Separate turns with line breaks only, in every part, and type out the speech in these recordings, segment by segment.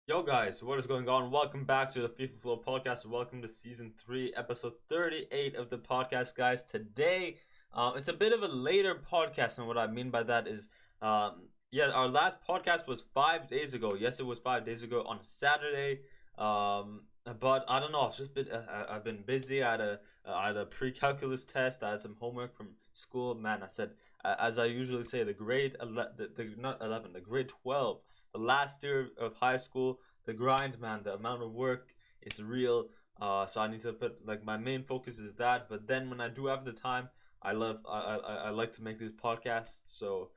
Yo guys, what is going on? Welcome back to the FIFA Flow podcast. Welcome to season 3, episode 38 of the podcast, guys. Today, it's a bit of a later podcast, and what I mean by that is, our last podcast was 5 days ago. Yes, it was 5 days ago on Saturday. But I don't know. I've been busy. I had a pre-calculus test. I had some homework from school. Man, I said, as I usually say, the grade 12, the last year of high school, the grind, man, the amount of work is real. So I need to put, like, my main focus is that. But then when I do have the time, I like to make these podcasts. So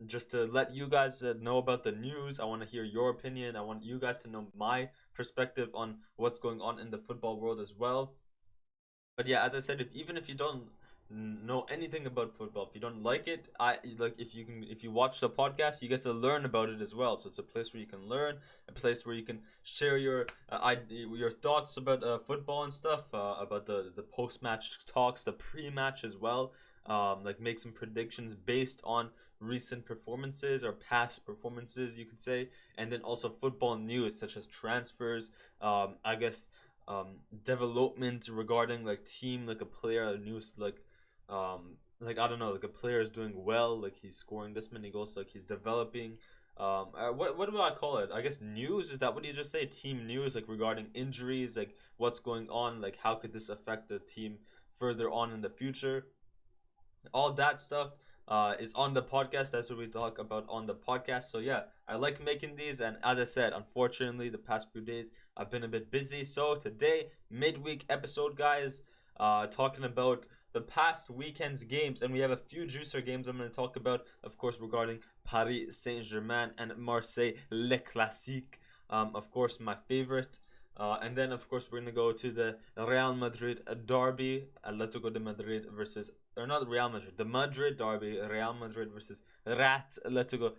just to let you guys know about the news, I want to hear your opinion. I want you guys to know my perspective on what's going on in the football world as well. But yeah, as I said, even if you don't know anything about football, if you don't like it, I like if you watch the podcast, you get to learn about it as well. So it's a place where you can learn, a place where you can share your thoughts about football and stuff, about the post match talks, the pre match as well. Like make some predictions based on recent performances or past performances, you could say, and then also football news such as transfers. I guess development regarding like team, like a player, a news like I don't know, like a player is doing well, like he's scoring this many goals, like he's developing. What do I call it? I guess news, is that what you just say? Team news, like regarding injuries, like what's going on, like how could this affect the team further on in the future? All that stuff is on the podcast. That's what we talk about on the podcast. So yeah, I like making these, and as I said, unfortunately the past few days I've been a bit busy. So today, midweek episode, guys, talking about the past weekend's games, and we have a few juicer games I'm going to talk about, of course, regarding Paris Saint-Germain and Marseille, Le Classique, of course my favorite. And then, of course, we're going to go to the Real Madrid derby, Atletico de Madrid versus, or not Real Madrid, the Madrid derby, Real Madrid versus Atletico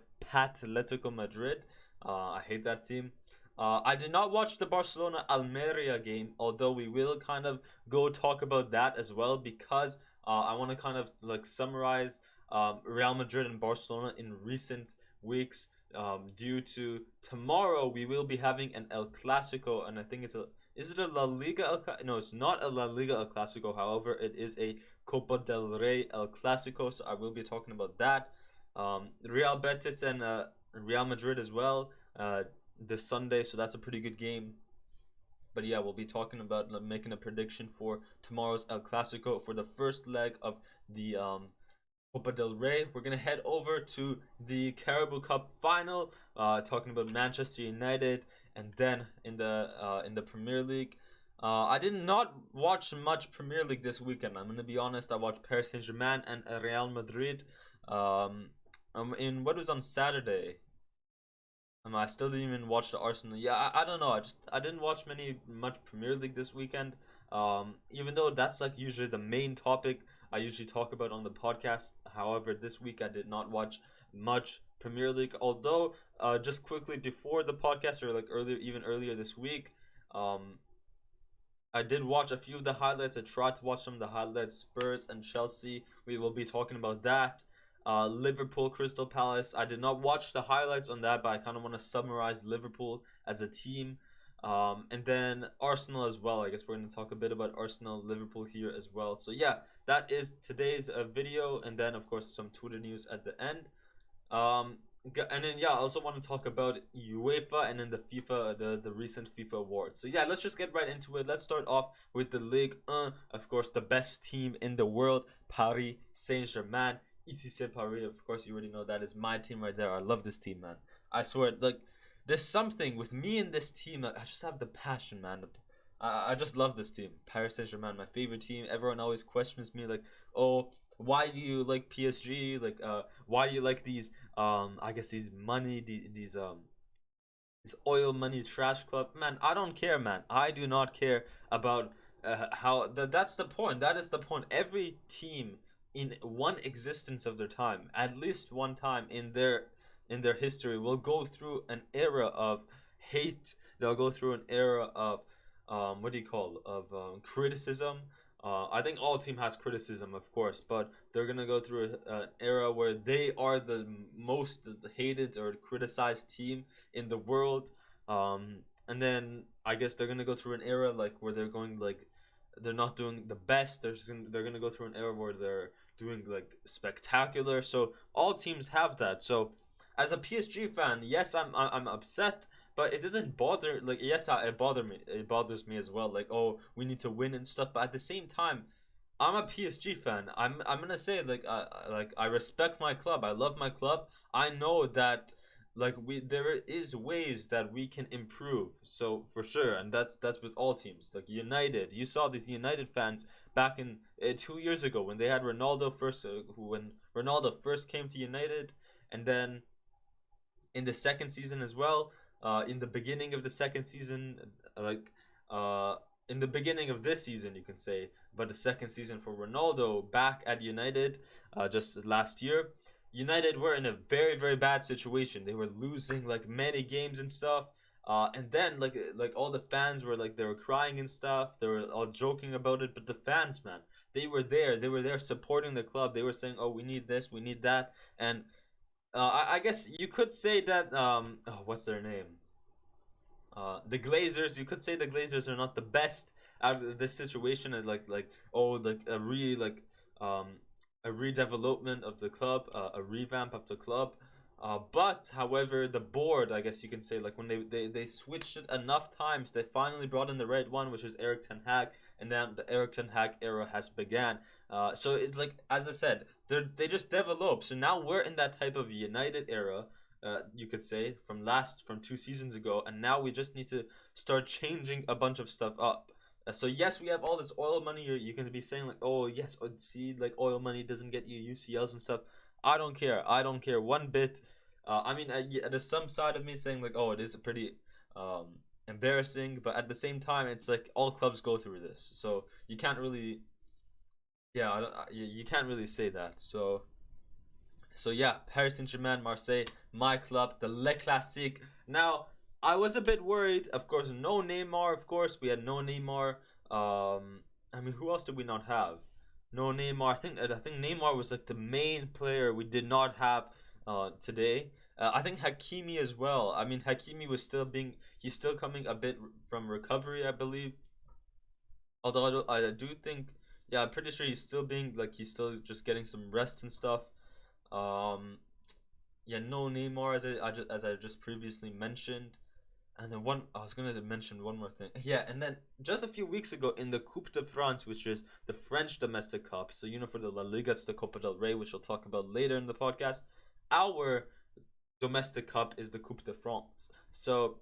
Madrid. I hate that team. I did not watch the Barcelona Almeria game, although we will kind of go talk about that as well, because I want to kind of like summarize Real Madrid and Barcelona in recent weeks. Due to tomorrow we will be having an El Clasico, and I think is it a La Liga no, it's not a La Liga El Clasico. However, it is a Copa del Rey El Clasico, so I will be talking about that. Real Betis and Real Madrid as well this Sunday, so that's a pretty good game. But yeah, we'll be talking about making a prediction for tomorrow's El Clasico for the first leg of the Copa del Rey. We're gonna head over to the Carabao Cup final, talking about Manchester United, and then in the Premier League. I did not watch much Premier League this weekend. I'm gonna be honest. I watched Paris Saint Germain and Real Madrid. In what was on Saturday. I still didn't even watch the Arsenal. Yeah, I don't know. I didn't watch much Premier League this weekend. Even though that's like usually the main topic I usually talk about on the podcast. However, this week I did not watch much Premier League. Although, just quickly before the podcast, or like earlier this week, I did watch a few of the highlights. I tried to watch some of the highlights. Spurs and Chelsea. We will be talking about that. Liverpool, Crystal Palace. I did not watch the highlights on that, but I kind of want to summarize Liverpool as a team. And then Arsenal as well. I guess we're going to talk a bit about Arsenal, Liverpool here as well. So yeah, that is today's video. And then, of course, some Twitter news at the end. And then yeah, I also want to talk about UEFA and then the FIFA, the recent FIFA awards. So yeah, let's just get right into it. Let's start off with the Ligue 1. Of course, the best team in the world, Paris Saint-Germain. Ici c'est Paris. Of course, you already know that is my team right there. I love this team, man. I swear, like, there's something with me in this team. I just have the passion, man. I just love this team. Paris Saint-Germain, my favorite team. Everyone always questions me, like, oh, why do you like PSG? Like, why do you like these, I guess these money, these this oil money trash club? Man, I don't care, man. I do not care about how, that's the point. That is the point. Every team in one existence of their time, at least one time in their history, will go through an era of hate. They'll go through an era of what do you call, of criticism. I think all team has criticism, of course, but they're gonna go through an era where they are the most hated or criticized team in the world. And then I guess they're gonna go through an era like where they're going like they're not doing the best. They're gonna go through an era where they're doing like spectacular. So all teams have that. So as a PSG fan, yes, I'm upset, but it doesn't bother. Like yes, it bother me. It bothers me as well. Like oh, we need to win and stuff. But at the same time, I'm a PSG fan. I'm gonna say like I respect my club. I love my club. I know that like we there is ways that we can improve. So for sure, and that's with all teams. Like United, you saw these United fans back in 2 years ago when they had Ronaldo first. When Ronaldo first came to United, and then in the second season as well. In the beginning of the second season, like uh, in the beginning of this season, you can say, but the second season for Ronaldo back at United, just last year, United were in a very very bad situation. They were losing like many games and stuff. And then like all the fans were like they were crying and stuff. They were all joking about it, but the fans, man, they were there. They were there supporting the club. They were saying, "Oh, we need this, we need that," and I guess you could say that oh, what's their name? The Glazers. You could say the Glazers are not the best out of this situation. And like oh like um a redevelopment of the club, a revamp of the club. But however, the board, I guess you can say, like when they switched it enough times, they finally brought in the right one, which is Eric Ten Hag, and then the Eric Ten Hag era has began. So it's like as I said, they just develop. So now we're in that type of United era, you could say, from 2 seasons ago, and now we just need to start changing a bunch of stuff up. So yes, we have all this oil money. You can be saying like, oh yes, see, like oil money doesn't get you UCLs and stuff. I don't care. I don't care one bit. I mean, yeah, there's some side of me saying like, oh, it is pretty embarrassing, but at the same time, it's like all clubs go through this, so you can't really, yeah, you can't really say that. So yeah, Paris Saint-Germain, Marseille, my club, the Le Classique. Now, I was a bit worried. Of course, no Neymar. Of course, we had no Neymar. I mean, who else did we not have? No Neymar. I think Neymar was like the main player we did not have today. I think Hakimi as well. I mean, Hakimi was he's still coming a bit from recovery, I believe. Although I do think, yeah, I'm pretty sure he's still just getting some rest and stuff. Um, yeah, no Neymar as I just previously mentioned. And then I was gonna mention one more thing. Yeah, and then just a few weeks ago in the Coupe de France, which is the French domestic cup, so for the La Liga, it's the Copa del Rey, which we'll talk about later in the podcast. Our domestic cup is the Coupe de France. So,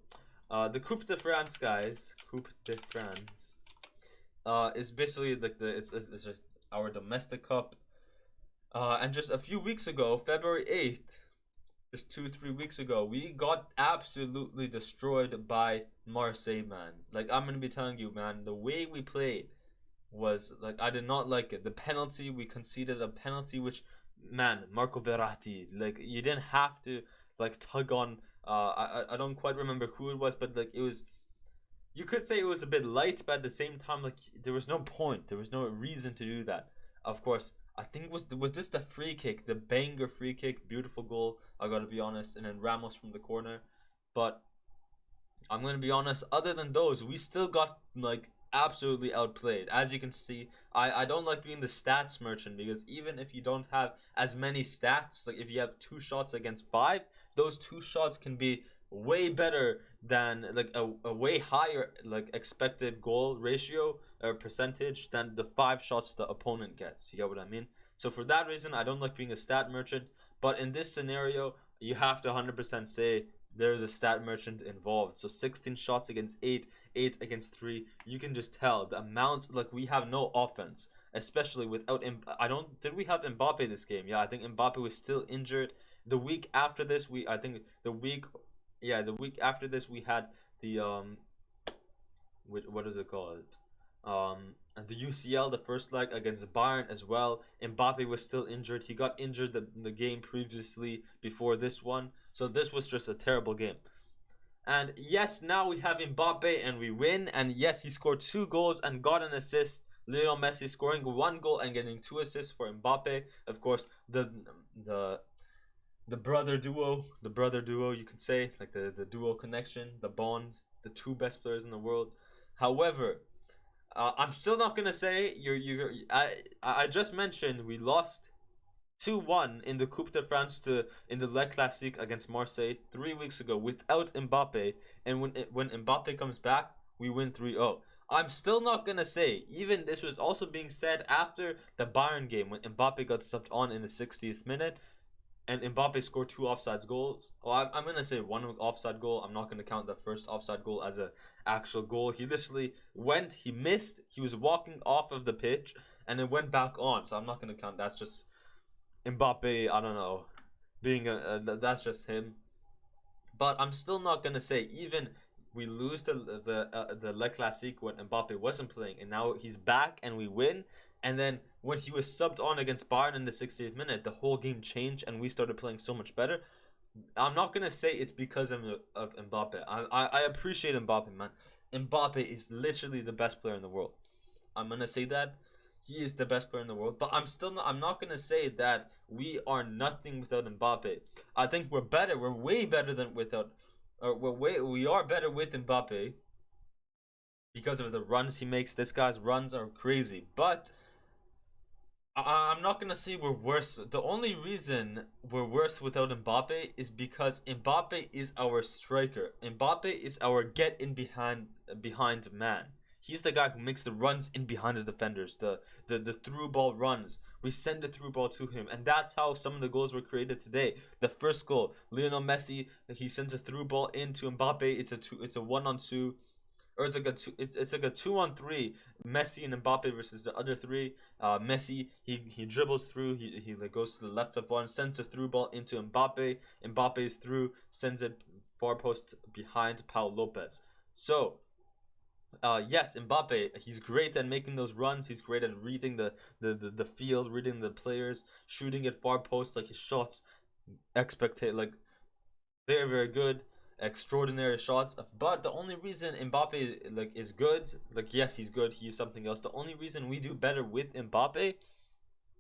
the Coupe de France, guys, Coupe de France, is basically like it's just our domestic cup. And just a few weeks ago, February 8th, just 2-3 weeks ago, we got absolutely destroyed by Marseille, man. Like I'm gonna be telling you, man, the way we played was like I did not like it. The penalty, we conceded a penalty, which, man, Marco Verratti, like you didn't have to like tug on. I don't quite remember who it was, but like it was. You could say it was a bit light, but at the same time, like there was no point, there was no reason to do that. Of course, I think was this the free kick, the banger free kick, beautiful goal. I gotta be honest, and then Ramos from the corner. But I'm gonna be honest. Other than those, we still got like absolutely outplayed. As you can see, I don't like being the stats merchant because even if you don't have as many stats, like if you have 2 shots against 5, those 2 shots can be way better than like a way higher like expected goal ratio or percentage than the 5 shots the opponent gets. You get what I mean? So for that reason, I don't like being a stat merchant. But in this scenario, you have to 100% say there's a stat merchant involved. So 16 shots against 8, 8 against 3. You can just tell the amount. Like we have no offense, especially without. I don't. Did we have Mbappe this game? Yeah, I think Mbappe was still injured. The week after this, I think the week, yeah, the week after this we had the what is it called? And the UCL, the first leg against Bayern as well. Mbappe was still injured. He got injured the game previously before this one. So this was just a terrible game. And yes, now we have Mbappe and we win. And yes, he scored 2 goals and got an assist. Lionel Messi scoring 1 goal and getting 2 assists for Mbappe. Of course, the the brother duo, you could say, like the duo connection, the bond, the two best players in the world. However, I'm still not gonna say I just mentioned we lost 2-1 in the Coupe de France to in the Le Classique against Marseille 3 weeks ago without Mbappe, and when Mbappe comes back, we win 3-0. I'm still not gonna say, even this was also being said after the Bayern game when Mbappe got subbed on in the 60th minute and Mbappe scored two offside goals. Well, I'm gonna say one offside goal. I'm not gonna count the first offside goal as a actual goal. He literally went, he missed, he was walking off of the pitch, and then went back on. So I'm not gonna count. That's just Mbappe. I don't know, being that's just him. But I'm still not gonna say, even we lose the Le Classique when Mbappe wasn't playing, and now he's back and we win. And then when he was subbed on against Bayern in the 60th minute, the whole game changed and we started playing so much better. I'm not gonna say it's because of Mbappe. I appreciate Mbappe, man. Mbappe is literally the best player in the world. I'm gonna say that he is the best player in the world, but I'm not gonna say that we are nothing without Mbappe. I think we're better. We're way better than without. We are better with Mbappe because of the runs he makes. This guy's runs are crazy, but I'm not gonna say we're worse. The only reason we're worse without Mbappe is because Mbappe is our striker. Mbappe is our get in behind man. He's the guy who makes the runs in behind the defenders, the through ball runs. We send the through ball to him, and that's how some of the goals were created today. The first goal, Lionel Messi, he sends a through ball into Mbappe. It's a 1-on-2, or it's like a 2-on-3. Messi and Mbappe versus the other three. Messi, he dribbles through. He like goes to the left of one, sends a through ball into Mbappe. Mbappe is through, sends it far post behind Pau Lopez. So yes, Mbappe, he's great at making those runs. He's great at reading the field, reading the players, shooting at far post. Like his shots, like very very good, extraordinary shots. But the only reason Mbappe like is good, like yes he's good, he's something else. The only reason we do better with Mbappe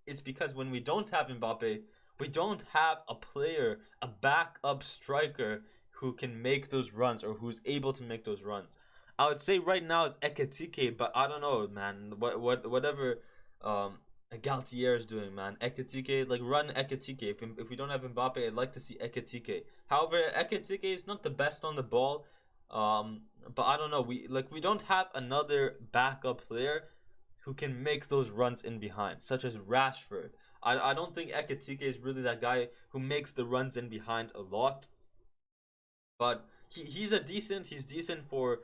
is because when we don't have Mbappe, we don't have a player, a backup striker who can make those runs or who's able to make those runs. I would say right now is Ekatike, but I don't know, man. Whatever Galtier is doing, man. Ekatike, like run Ekatike. If we don't have Mbappe, I'd like to see Ekatike. However, Ekatike is not the best on the ball. But I don't know. We don't have another backup player who can make those runs in behind, such as Rashford. I don't think Ekatike is really that guy who makes the runs in behind a lot. But he's decent for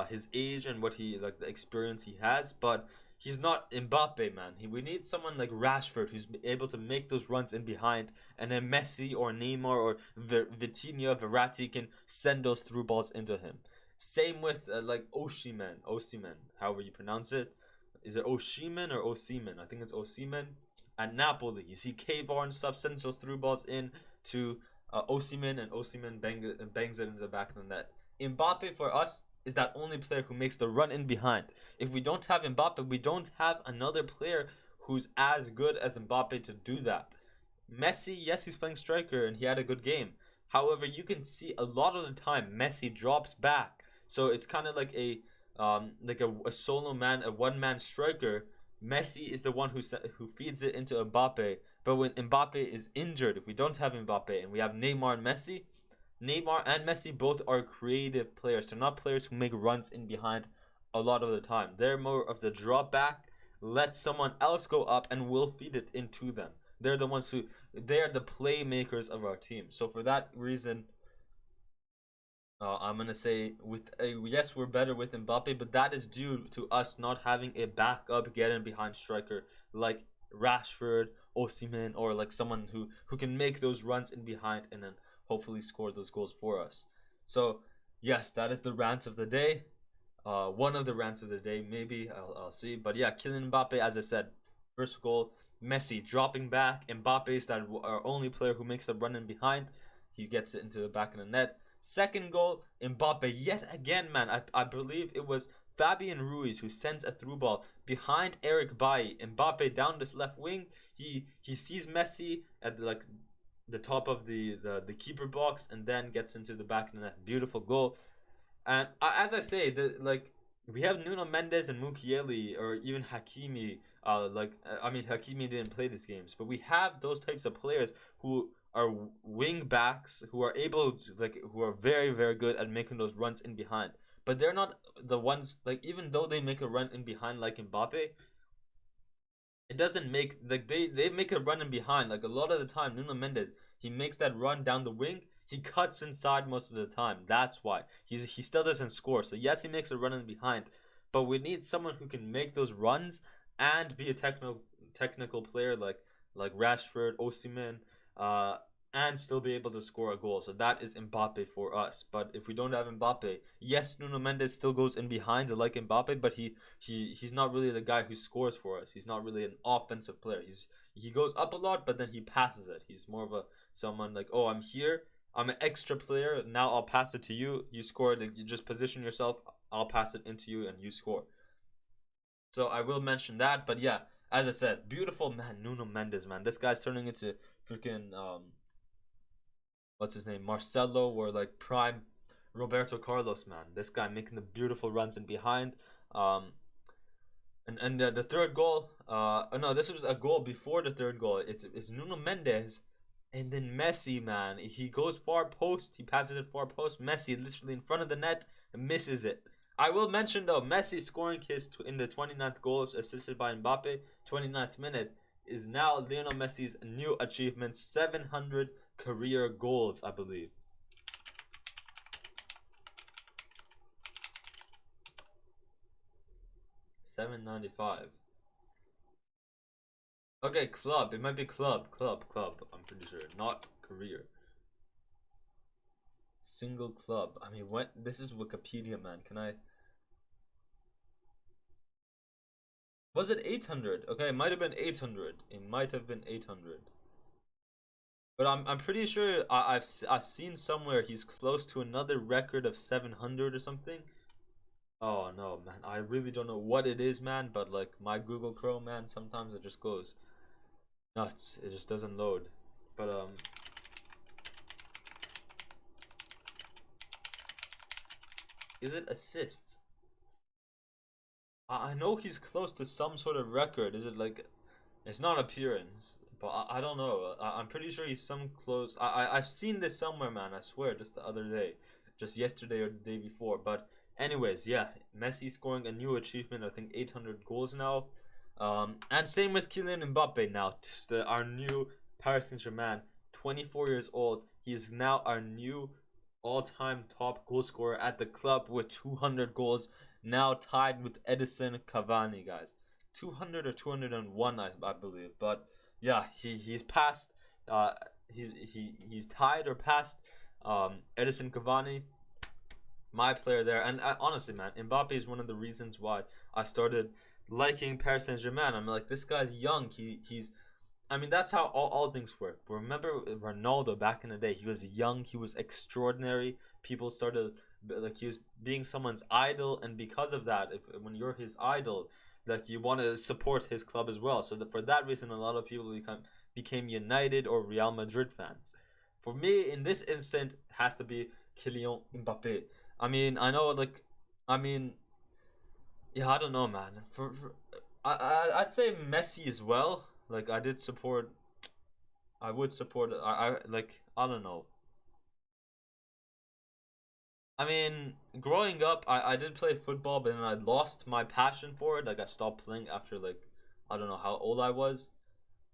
his age and what he like the experience he has, but he's not Mbappe, man. We need someone like Rashford who's able to make those runs in behind, and then Messi or Neymar or Vitinha, Verratti can send those through balls into him. Same with like Osimhen, however you pronounce it. Is it Oshiman or Osimen? I think it's Osimen. At Napoli, you see Kvar and stuff sends those through balls in to Osimhen, and Osimhen bangs it into the back of the net. Mbappe for us is that only player who makes the run in behind. If we don't have Mbappe, we don't have another player who's as good as Mbappe to do that. Messi, yes, he's playing striker and he had a good game. However, you can see a lot of the time Messi drops back, so it's kind of like a solo man, a one man striker. Messi is the one who feeds it into Mbappe. But when Mbappe is injured, if we don't have Mbappe and we have Neymar and Messi, Neymar and Messi both are creative players. They're not players who make runs in behind a lot of the time. They're more of the drop back, let someone else go up and we'll feed it into them. They're the ones they're the playmakers of our team. So for that reason, I'm gonna say yes, we're better with Mbappe, but that is due to us not having a backup get in behind striker like Rashford, Osimhen, or like someone who can make those runs in behind and then hopefully score those goals for us. So yes, that is the rant of the day. One of the rants of the day, maybe I'll see. But yeah, Kylian Mbappe, as I said, first goal. Messi dropping back. Mbappe is that our only player who makes the run in behind. He gets it into the back of the net. Second goal, Mbappe yet again, man. I believe it was Fabian Ruiz who sends a through ball behind Eric Bailly. Mbappe down this left wing. He sees Messi at the top of the keeper box and then gets into the back of the net. Beautiful goal. And as I say, like we have Nuno Mendes and Mukiele or even Hakimi. I mean, Hakimi didn't play these games, but we have those types of players who are wing backs who are able to, like, who are very very good at making those runs in behind. But they're not the ones, like, even though they make a run in behind like Mbappe, it doesn't make, like, they make a run in behind. Like a lot of the time, Nuno Mendes, he makes that run down the wing. He cuts inside most of the time. That's why he still doesn't score. So yes, he makes a run in behind, but we need someone who can make those runs and be a technical player like Rashford, Osimhen, and still be able to score a goal. So that is Mbappe for us. But if we don't have Mbappe, yes, Nuno Mendes still goes in behind like Mbappe, but he's not really the guy who scores for us. He's not really an offensive player. He goes up a lot, but then he passes it. He's more of a someone like, oh, I'm here. I'm an extra player. Now I'll pass it to you. You score. You just position yourself. I'll pass it into you and you score. So I will mention that. But yeah, as I said, beautiful man, Nuno Mendes, man. This guy's turning into freaking what's his name, Marcelo, or like prime Roberto Carlos, man. This guy making the beautiful runs in behind. And the third goal, no, this was a goal before the third goal. It's Nuno Mendes, and then Messi, man. He goes far post, he passes it far post. Messi literally in front of the net and misses it. I will mention though, Messi scoring his in the 29th goal, assisted by Mbappe, 29th minute, is now Lionel Messi's new achievement, 700 career goals, I believe. $795. Okay, club. It might be club. I'm pretty sure, not career. Single club. I mean, what? This is Wikipedia, man. Can I? Was it 800? Okay, it might have been 800. It might have been 800. But I'm pretty sure I've seen somewhere he's close to another record of 700 or something. Oh no, man, I really don't know what it is, man. But like my Google Chrome, man, sometimes it just goes nuts. It just doesn't load. But is it assists? I know he's close to some sort of record. Is it like, it's not appearance, but I don't know. I'm pretty sure he's some close. I've seen this somewhere, man. I swear, just the other day, just yesterday or the day before. But anyways, yeah, Messi scoring a new achievement. I think 800 goals now. And same with Kylian Mbappe now. Our new Paris Saint-Germain, 24 years old. He's now our new all-time top goal scorer at the club with 200 goals. Now tied with Edison Cavani, guys. 200 or 201, I believe. But yeah, he's passed. He's tied or passed Edison Cavani, my player there. And honestly, man, Mbappe is one of the reasons why I started liking Paris Saint-Germain. I'm like, this guy's young. He's I mean, that's how all things work. Remember Ronaldo back in the day? He was young. He was extraordinary. People started, like, he was being someone's idol, and because of that, when you're his idol, like, you want to support his club as well. So for that reason, a lot of people became United or Real Madrid fans. For me, in this instant, has to be Kylian Mbappe. I mean, I know, like, I mean, yeah, I don't know, man. I'd say Messi as well. Like, I would support. I like, I don't know. I mean, growing up, I did play football, but then I lost my passion for it. Like, I stopped playing after, like, I don't know how old I was.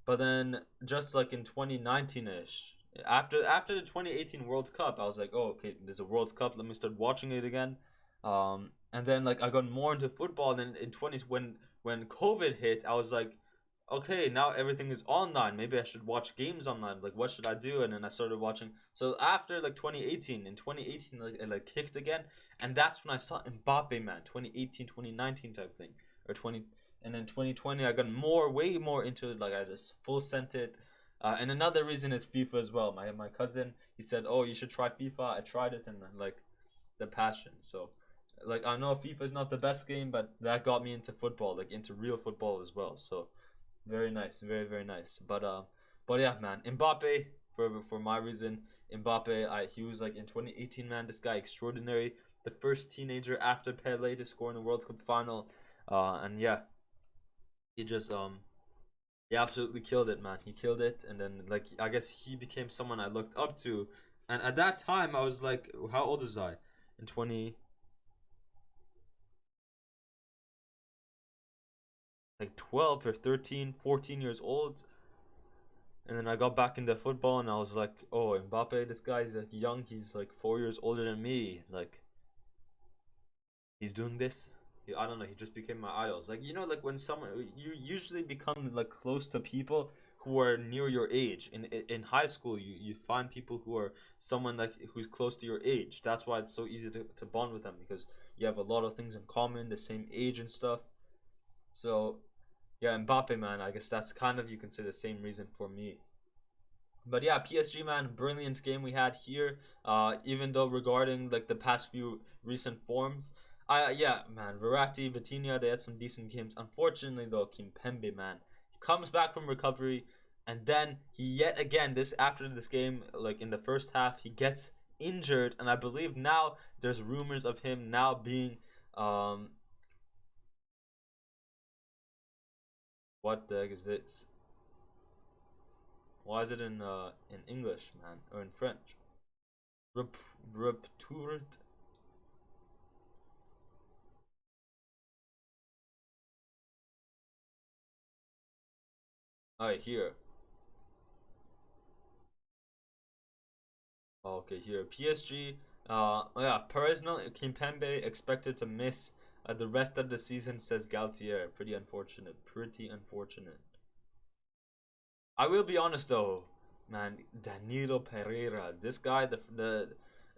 But then, just like in 2019-ish, after the 2018 World Cup, I was like, oh, okay, there's a World Cup. Let me start watching it again. And then, like, I got more into football. And then in 20 when COVID hit, I was like, okay, now everything is online. Maybe I should watch games online. Like, what should I do? And then I started watching. So after, like, 2018, in 2018, like, it, like, kicked again. And that's when I saw Mbappe, man. 2018, 2019 type thing. Or 20. And then 2020, I got way more into it. Like, I just full sent it. And another reason is FIFA as well. My cousin, he said, oh, you should try FIFA. I tried it, and, like, the passion. So, like, I know FIFA is not the best game, but that got me into football, like, into real football as well. So very nice, very nice. But yeah, man, Mbappe for my reason. Mbappe, he was like in 2018, man. This guy extraordinary. The first teenager after Pele to score in the World Cup final, and yeah, he just he absolutely killed it, man. He killed it, and then like I guess he became someone I looked up to, and at that time I was like, how old was I? In 20 like 12 or 13, 14 years old. And then I got back into football and I was like, oh, Mbappe, this guy's like young. He's like 4 years older than me. Like, he's doing this. I don't know. He just became my idols. Like, like when someone, you usually become like close to people who are near your age. In high school, you find people who are someone like who's close to your age. That's why it's so easy to bond with them, because you have a lot of things in common, the same age and stuff. So, yeah, Mbappe, man, I guess that's kind of, you can say, the same reason for me. But yeah, PSG, man, brilliant game we had here. Even though regarding like the past few recent forms, yeah, man, Verratti, Vitinha, they had some decent games. Unfortunately, though, Kimpembe, man, he comes back from recovery, and then he yet again after this game, like in the first half, he gets injured, and I believe now there's rumors of him now being what the heck is this? Why is it in English, man, or in French? Ruptured. Alright, here. Okay, here. PSG. Yeah, Personal Kimpembe expected to miss the rest of the season, says Galtier. Pretty unfortunate. Pretty unfortunate. I will be honest though, man. Danilo Pereira. This guy,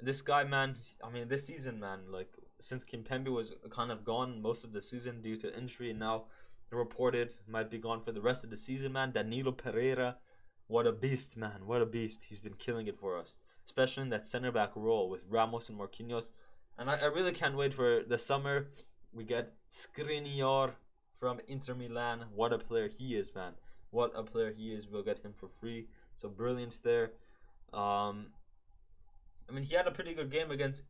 this guy, man. I mean, this season, man. Like since Kimpembe was kind of gone most of the season due to injury, and now reported might be gone for the rest of the season, man. Danilo Pereira, what a beast, man. What a beast. He's been killing it for us, especially in that center back role with Ramos and Marquinhos. And I really can't wait for the summer. We get Skriniar from Inter Milan. What a player he is, man. What a player he is. We'll get him for free. So brilliance there. I mean, he had a pretty good game against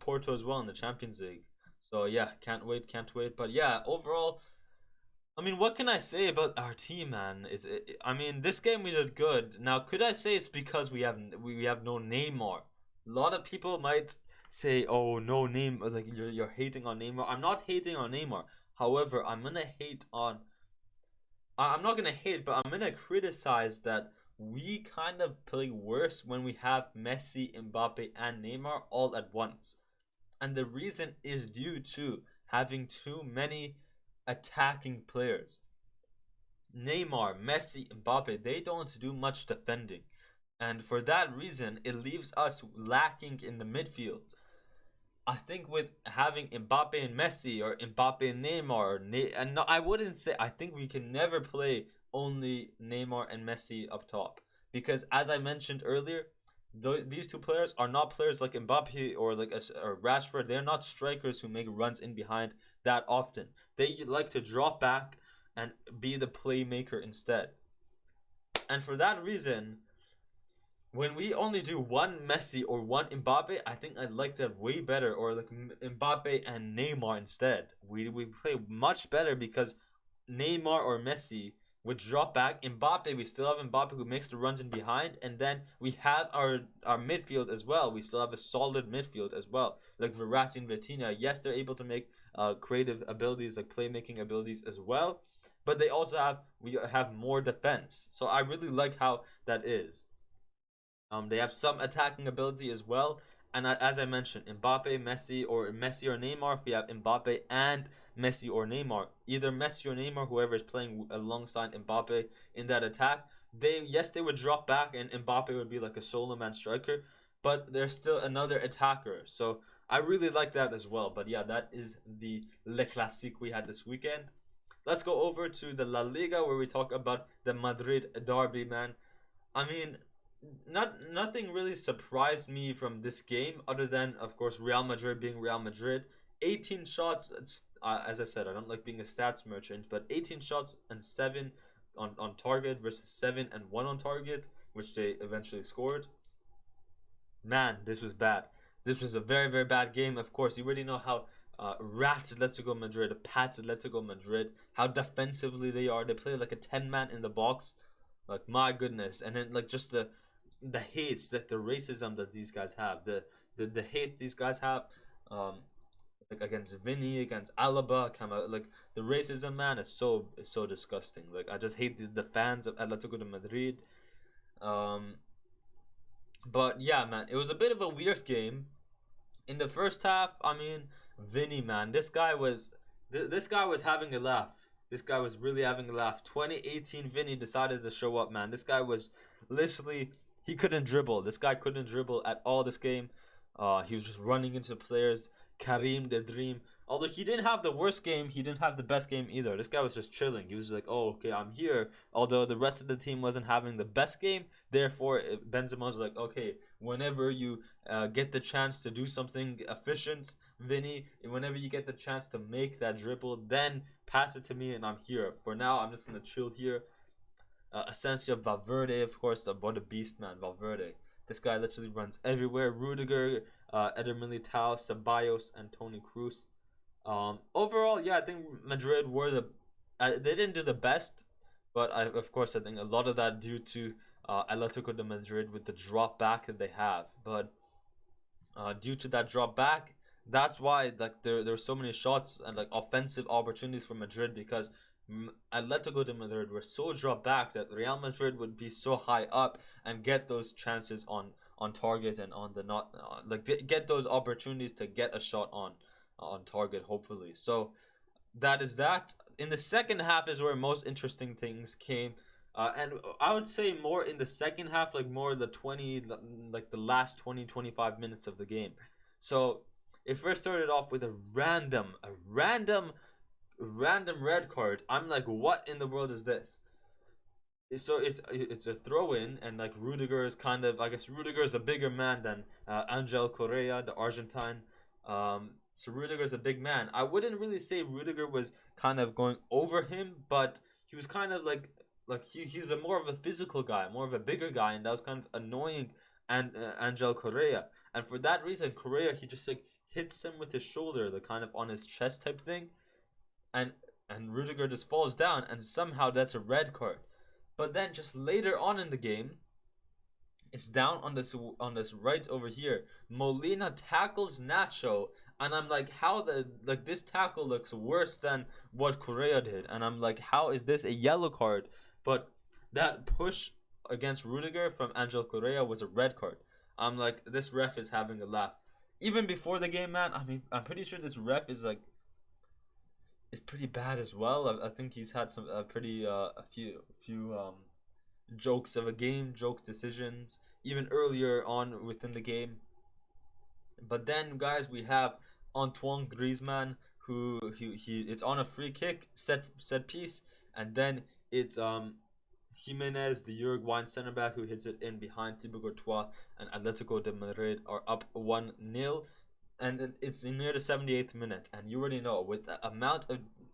Porto as well in the Champions League. So yeah, can't wait, can't wait. But yeah, overall, I mean, what can I say about our team, man? I mean, this game we did good. Now, could I say it's because we have no Neymar? A lot of people might say, "Oh, no Neymar," like you're hating on Neymar. I'm not hating on Neymar. However, I'm gonna hate on. I'm not gonna hate, but I'm gonna criticize that we kind of play worse when we have Messi, Mbappe, and Neymar all at once. And the reason is due to having too many attacking players. Neymar, Messi, Mbappe, they don't do much defending. And for that reason, it leaves us lacking in the midfield. I think with having Mbappe and Messi, or Mbappe and Neymar, and no, I wouldn't say, I think we can never play only Neymar and Messi up top. Because as I mentioned earlier, these two players are not players like Mbappe or like or Rashford. They're not strikers who make runs in behind that often. They like to drop back and be the playmaker instead. And for that reason, when we only do one Messi or one Mbappe, I think I'd like to have way better, or like Mbappe and Neymar instead. We play much better because Neymar or Messi would drop back. Mbappe, we still have Mbappe who makes the runs in behind, and then we have our midfield as well. We still have a solid midfield as well, like Verratti and Vitinha. Yes, they're able to make creative abilities, like playmaking abilities as well, but we have more defense. So I really like how that is. They have some attacking ability as well, and as I mentioned, Mbappe, Messi, or Neymar. If we have Mbappe and Messi or Neymar, either Messi or Neymar, whoever is playing alongside Mbappe in that attack, they would drop back, and Mbappe would be like a solo man striker, but there's still another attacker. So I really like that as well. But yeah, that is the Le Classique we had this weekend. Let's go over to the La Liga, where we talk about the Madrid derby, man. I mean, nothing really surprised me from this game, other than of course Real Madrid being Real Madrid. 18 shots. As I said, I don't like being a stats merchant, but 18 shots and 7 on target versus 7 and 1 on target. which they eventually scored. Man, this was bad. This was a very, very bad game. Of course, you already know how rats Atletico Madrid, pats Atletico Madrid, how defensively they are. They play like a 10-man in the box. Like, my goodness. And then, like, just the hates, like, the racism that these guys have. The hate these guys have. Like, against Vinny, against Alaba, like, the racism, man, is so disgusting. Like, I just hate the fans of Atletico de Madrid. But yeah, man, it was a bit of a weird game. In the first half, I mean, Vinny, man, this guy was having a laugh. This guy was really having a laugh. 2018 Vinny decided to show up, man. This guy was literally, he couldn't dribble. This guy couldn't dribble at all this game. He was just running into players. Karim the Dream. Although he didn't have the worst game, he didn't have the best game either. This guy was just chilling. He was like, oh, okay, I'm here. Although the rest of the team wasn't having the best game. Therefore, Benzema was like, okay, whenever you get the chance to do something efficient, Vinny, whenever you get the chance to make that dribble, then pass it to me and I'm here. For now, I'm just going to chill here. Asensio, Valverde, of course, what a beast, man, Valverde. This guy literally runs everywhere. Rudiger, Eder Militao, Ceballos, and Toni Kroos. Overall, yeah, I think Madrid were they didn't do the best, but of course I think a lot of that due to Atletico de Madrid with the drop back that they have. But due to that drop back, that's why like there were so many shots and like offensive opportunities for Madrid, because Atletico de Madrid were so dropped back that Real Madrid would be so high up and get those chances on target and on the not get those opportunities to get a shot on target, hopefully. So that is that. In the second half is where most interesting things came, and I would say more in the second half, like more the last 20-25 minutes of the game. So it first started off with a random red card. I'm like, what in the world is this? So it's a throw in, and like Rudiger is kind of, I guess Rudiger is a bigger man than Angel Correa, the Argentine. So Rudiger's a big man. I wouldn't really say Rudiger was kind of going over him, but he was kind of like he's a more of a physical guy, more of a bigger guy, and that was kind of annoying. And Angel Correa, and for that reason, Correa, he just like hits him with his shoulder, the kind of on his chest type thing, and Rudiger just falls down, and somehow that's a red card. But then just later on in the game, it's down on this right over here. Molina tackles Nacho, and I'm like, how this tackle looks worse than what Correa did, and I'm like, how is this a yellow card? But that push against Rudiger from Angel Correa was a red card. I'm like, this ref is having a laugh. Even before the game, man, I mean, I'm pretty sure this ref is pretty bad as well. I think he's had some a few jokes of a game, joke decisions, even earlier on within the game. But then, guys, we have Antoine Griezmann, who it's on a free kick set piece, and then it's Jimenez, the Uruguayan center back, who hits it in behind Thibaut Courtois, and Atletico de Madrid are up 1-0. And it's near the 78th minute, and you already know, with the amount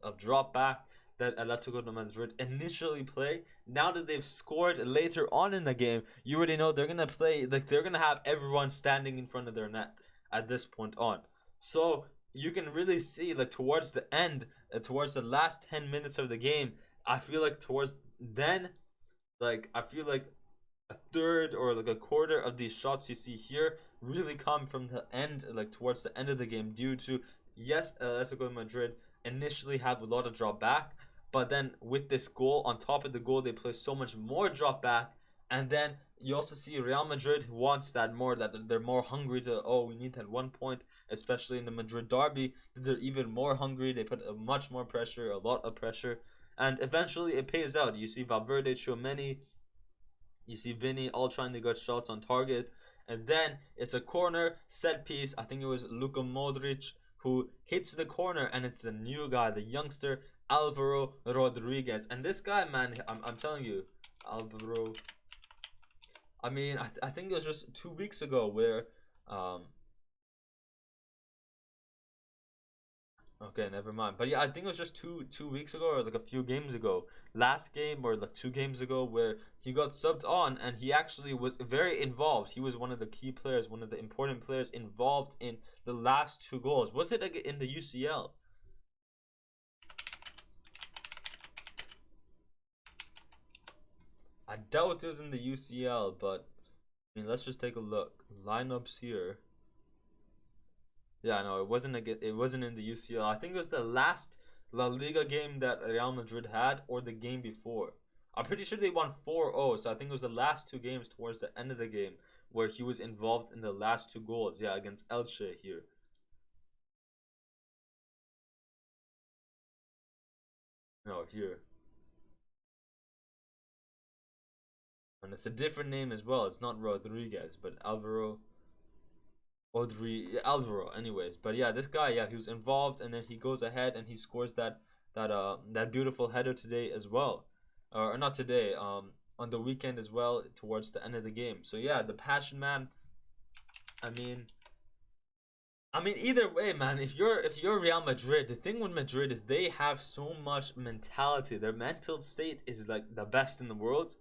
of drop back that Atletico de Madrid initially play, now that they've scored later on in the game, you already know they're gonna play like they're gonna have everyone standing in front of their net at this point on. So you can really see, like, towards the end, towards the last 10 minutes of the game, I feel like towards then, like, I feel like a third or like a quarter of these shots you see here really come from the end, like towards the end of the game, due to, yes, Atletico Madrid initially have a lot of drop back, but then with this goal, on top of the goal, they play so much more drop back, and then you also see Real Madrid wants that more, that they're more hungry to, oh, we need that 1 point, especially in the Madrid derby. They're even more hungry. They put much more pressure, a lot of pressure, and eventually it pays out. You see Valverde, Tchouameni, you see Vinny all trying to get shots on target, and then it's a corner set piece. I think it was Luka Modric who hits the corner, and it's the new guy, the youngster Alvaro Rodriguez. And this guy, man, I'm telling you, Alvaro, I mean, I think it was just 2 weeks ago where Okay, never mind. But yeah, I think it was just two weeks ago or like a few games ago, last game or like 2 games ago, where he got subbed on and he actually was very involved. He was one of the key players, one of the important players involved in the last 2 goals. Was it in the UCL? I doubt it was in the UCL, but I mean, let's just take a look. Lineups here. Yeah, no, it wasn't in the UCL. I think it was the last La Liga game that Real Madrid had, or the game before. I'm pretty sure they won 4-0, so I think it was the last 2 games towards the end of the game where he was involved in the last 2 goals. Yeah, against Elche here. No, here. And it's a different name as well. It's not Rodriguez, but Alvaro. Anyways, but yeah, this guy, yeah, he was involved, and then he goes ahead and he scores that beautiful header today as well, or not today, on the weekend as well towards the end of the game. So yeah, the passion man. I mean, either way, man. If you're Real Madrid, the thing with Madrid is they have so much mentality. Their mental state is like the best in the world.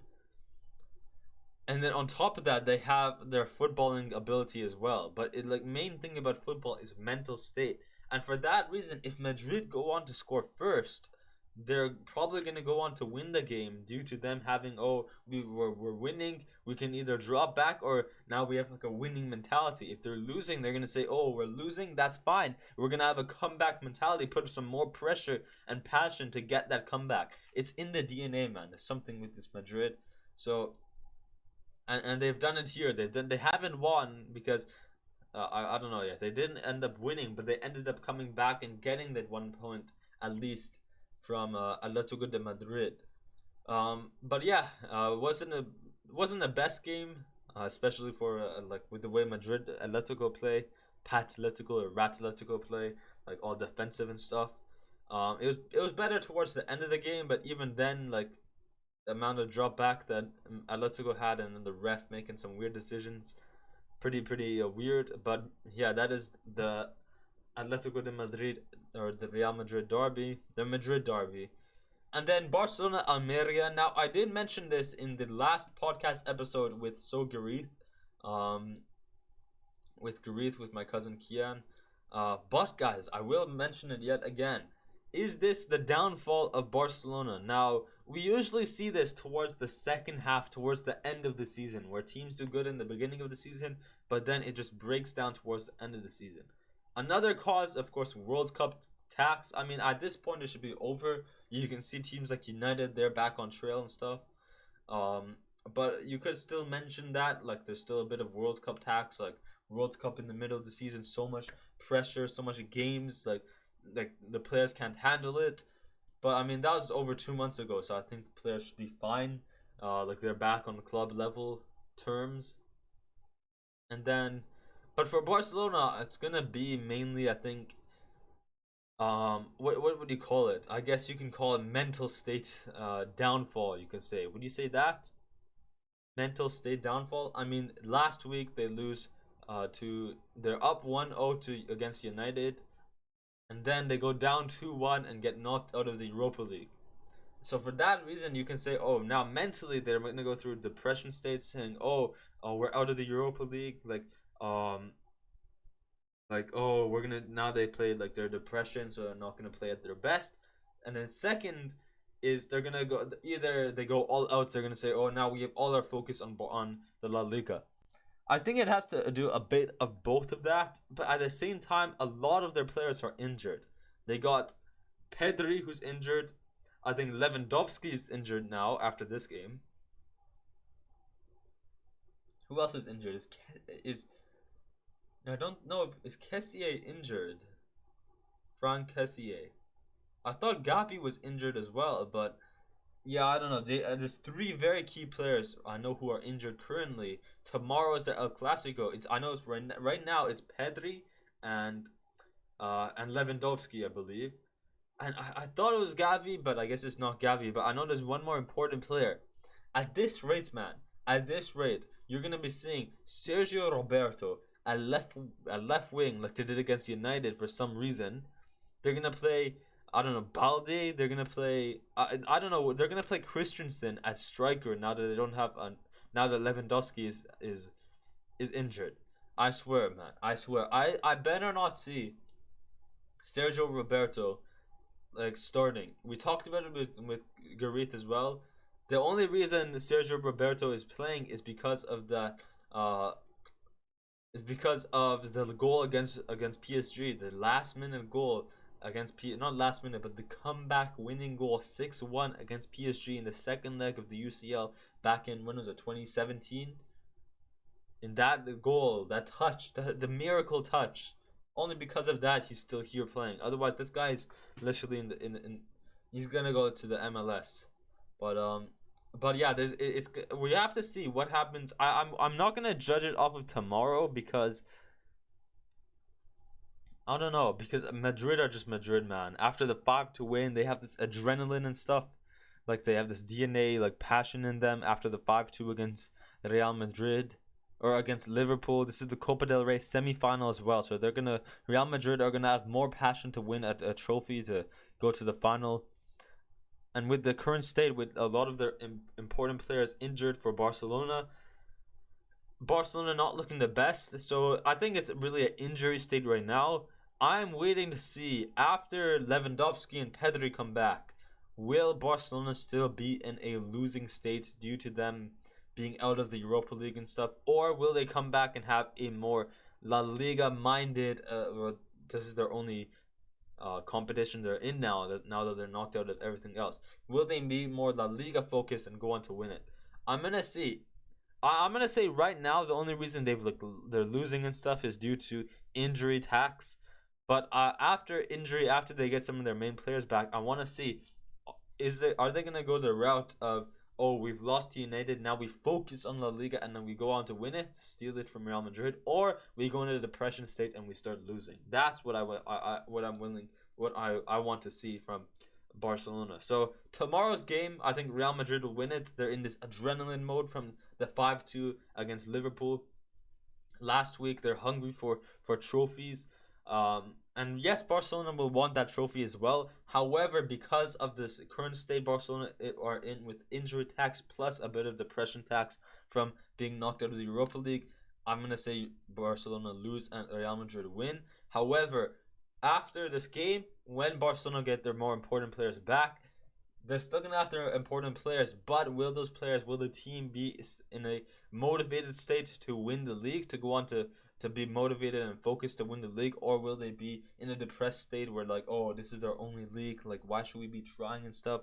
And then on top of that, they have their footballing ability as well. But like main thing about football is mental state. And for that reason, if Madrid go on to score first, they're probably gonna go on to win the game due to them having, oh, we're winning. We can either drop back, or now we have like a winning mentality. If they're losing, they're gonna say, oh, we're losing. That's fine. We're gonna have a comeback mentality, put some more pressure and passion to get that comeback. It's in the DNA, man. There's something with this Madrid. So. And they've done it here. They haven't won because I don't know yet. They didn't end up winning, but they ended up coming back and getting that 1 point at least from Atletico de Madrid. But yeah, wasn't the best game, especially for like with the way Madrid Atletico play, Patletico or Ratletico play, like all defensive and stuff. It was better towards the end of the game, but even then, like the amount of drop back that Atletico had, and then the ref making some weird decisions, pretty weird. But yeah, that is the Atletico de Madrid, or the Real Madrid derby, the Madrid derby. And then Barcelona Almeria. Now I did mention this in the last podcast episode with with my cousin Kian. But guys, I will mention it yet again. Is this the downfall of Barcelona? Now, we usually see this towards the second half, towards the end of the season, where teams do good in the beginning of the season, but then it just breaks down towards the end of the season. Another cause, of course, World Cup tax. I mean, at this point, it should be over. You can see teams like United, they're back on trail and stuff. But you could still mention that, like, there's still a bit of World Cup tax, like, World Cup in the middle of the season, so much pressure, so much games, like the players can't handle it. But I mean, that was over 2 months ago, so I think players should be fine. Like they're back on club level terms. And then, but for Barcelona, it's gonna be mainly, I think, what would you call it? I guess you can call it mental state downfall. You can say. Would you say that? Mental state downfall. I mean, last week they lose they're up 1-0 against United. And then they go down 2-1 and get knocked out of the Europa League. So for that reason, you can say, oh, now mentally they're going to go through depression states, saying, oh, we're out of the Europa League. Oh, we're going to, now they play like their depression, so they're not going to play at their best. And then second is they're going to go, either they go all out, they're going to say, oh, now we have all our focus on the La Liga. I think it has to do a bit of both of that, but at the same time, a lot of their players are injured. They got Pedri, who's injured. I think Lewandowski is injured now after this game. Who else is injured? I don't know if is Kessié injured. Franck Kessié. I thought Gavi was injured as well, but yeah, I don't know. There's 3 very key players I know who are injured currently. Tomorrow is the El Clasico. It's right now it's Pedri and Lewandowski, I believe. And I thought it was Gavi, but I guess it's not Gavi. But I know there's one more important player. At this rate, man, you're gonna be seeing Sergio Roberto at left wing, like they did against United for some reason. They're gonna play, I don't know, Balde. They're gonna play, I don't know. They're gonna play Christensen as striker now that they don't have now that Lewandowski is injured. I swear, man. I swear. I better not see Sergio Roberto like starting. We talked about it with Gareth as well. The only reason Sergio Roberto is playing is because of uh the goal against PSG, the last minute goal against not last minute, but the comeback winning goal 6-1 against PSG in the second leg of the UCL back in, when was it, 2017? In that goal, that touch, the miracle touch, only because of that he's still here playing. Otherwise, this guy's literally in he's gonna go to the MLS. But yeah, we have to see what happens. I'm not gonna judge it off of tomorrow because I don't know, because Madrid are just Madrid, man. After the 5-2 win, they have this adrenaline and stuff. Like they have this DNA, like passion in them after the 5-2 against Real Madrid or against Liverpool. This is the Copa del Rey semi-final as well. So Real Madrid are gonna have more passion to win a trophy, to go to the final. And with the current state, with a lot of their important players injured for Barcelona not looking the best. So I think it's really an injury state right now. I'm waiting to see, after Lewandowski and Pedri come back, will Barcelona still be in a losing state due to them being out of the Europa League and stuff, or will they come back and have a more La Liga minded, this is their only competition they're in now that they're knocked out of everything else. Will they be more La Liga focused and go on to win it? I'm gonna see. I'm gonna say right now the only reason they're losing and stuff is due to injury tax. But after injury, after they get some of their main players back, I want to see, are they gonna go the route of, oh, we've lost to United, now we focus on La Liga and then we go on to win it, steal it from Real Madrid, or we go into the depression state and we start losing. That's what I want to see from Barcelona. So tomorrow's game, I think Real Madrid will win it. They're in this adrenaline mode from the 5-2 against Liverpool last week. They're hungry for trophies. And yes, Barcelona will want that trophy as well. However, because of this current state Barcelona are in with injury tax plus a bit of depression tax from being knocked out of the Europa League, I'm going to say Barcelona lose and Real Madrid win. However, after this game, when Barcelona get their more important players back, they're still going to have their important players, but will the team be in a motivated state to win the league, to go on to be motivated and focused to win the league, or will they be in a depressed state where like, oh, this is our only league, like why should we be trying and stuff,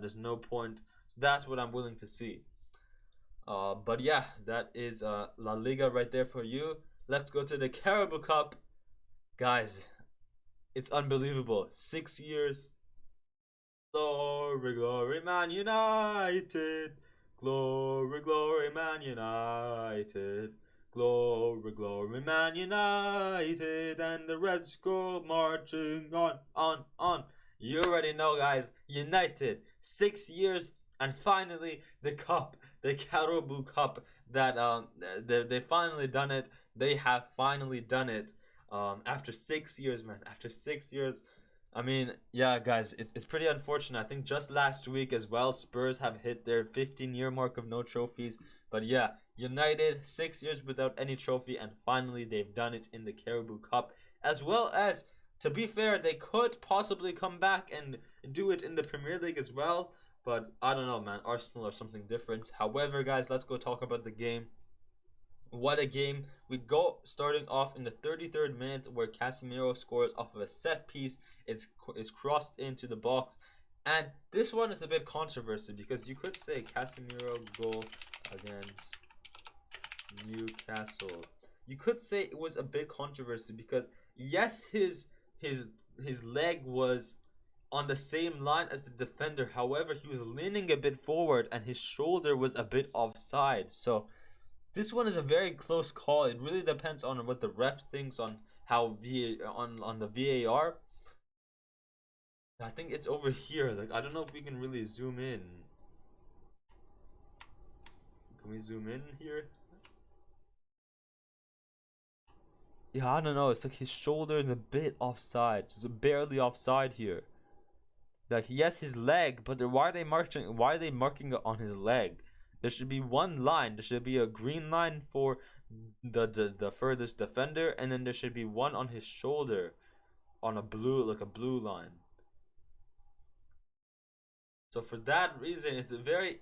there's no point. So that's what I'm willing to see. But yeah, that is La Liga right there for you. Let's go to the Carabao Cup, guys. It's unbelievable. 6 years. Glory, glory, Man United. Glory, glory, Man United. Glory, glory, Man United. And the Reds go marching on. You already know, guys. United. 6 years, and finally the cup, the Carabao Cup. That they finally done it. They have finally done it. After 6 years, man. After 6 years. I mean, yeah, guys, it's pretty unfortunate. I think just last week as well, Spurs have hit their 15-year mark of no trophies. But yeah, United, 6 years without any trophy, and finally they've done it in the Carabao Cup. As well as, to be fair, they could possibly come back and do it in the Premier League as well. But I don't know, man. Arsenal are something different. However, guys, let's go talk about the game. What a game. We go starting off in the 33rd minute where Casemiro scores off of a set piece. It's crossed into the box. And this one is a bit controversial because you could say Casemiro goal against Newcastle. You could say it was a bit controversial because yes, his leg was on the same line as the defender. However, he was leaning a bit forward and his shoulder was a bit offside. So this one is a very close call. It really depends on what the ref thinks on how on the VAR. I think it's over here. Like, I don't know if we can really zoom in. Can we zoom in here? Yeah, I don't know. It's like his shoulder is a bit offside, just barely offside here. Like yes, his leg, but why are they marking? Why are they marking it on his leg? There should be one line. There should be a green line for the furthest defender, and then there should be one on his shoulder, on a blue, like a blue line. So for that reason, it's a very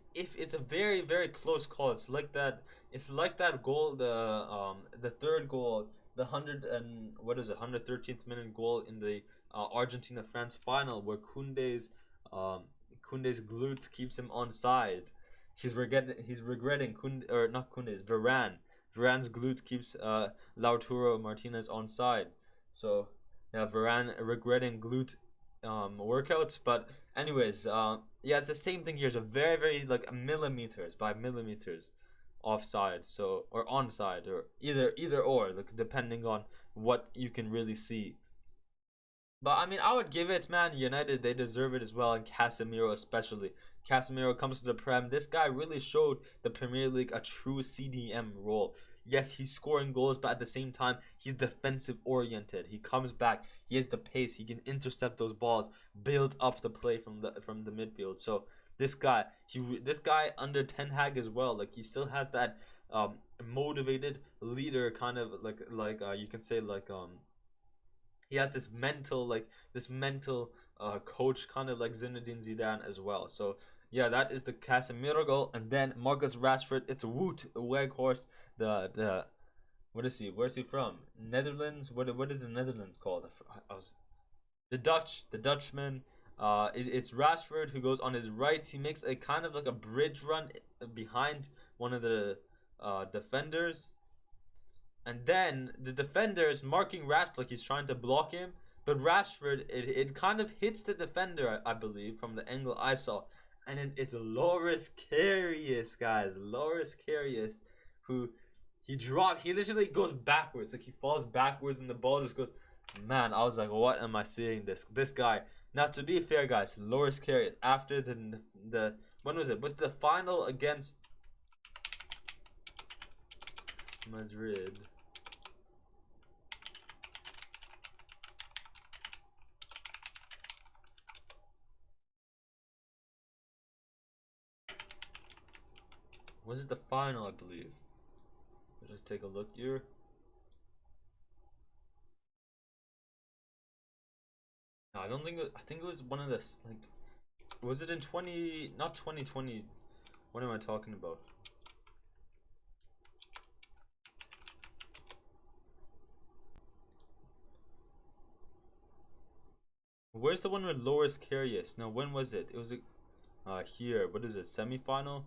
very close call. It's like that. It's like that goal, the third goal, the 113th minute goal in the Argentina France final, where Kunde's glute keeps him onside. He's regretting Kunde, or not Kunde's, Varane's glute keeps Lautaro Martinez onside. So yeah, Varane regretting glute workouts. But anyways, yeah, it's the same thing here. It's a very very like millimeters by millimeters offside, so, or onside, or either or, like depending on what you can really see. But I mean, I would give it, man. United, they deserve it as well, and Casemiro especially. Casemiro comes to the Prem. This guy really showed the Premier League a true CDM role. Yes, he's scoring goals, but at the same time, he's defensive oriented. He comes back. He has the pace. He can intercept those balls, build up the play from the midfield. So this guy under Ten Hag as well. Like, he still has that motivated leader kind of like you can say, like he has this mental coach, kind of like Zinedine Zidane as well. So yeah, that is the Casemiro goal. And then Marcus Rashford, it's a Wout Weghorst, the what is he? Where's he from? Netherlands. What is the Netherlands called? The Dutchman. It's Rashford who goes on his right. He makes a kind of like a bridge run behind one of the defenders. And then the defender is marking Rashford, like he's trying to block him. But Rashford, it kind of hits the defender, I believe, from the angle I saw. And then it's Loris Karius, guys. Loris Karius, who he literally goes backwards. Like, he falls backwards and the ball just goes. Man, I was like, what am I seeing this guy? Now, to be fair, guys, Loris Karius, after the when was it? Was the final against Madrid? Was it the final, I believe? Let's just take a look here. No, I don't think I think it was one of this, like, was it in 20, not 2020, what am I talking about? Where's the one with Loris Karius? No, when was it? It was here. What is it? Semi-final?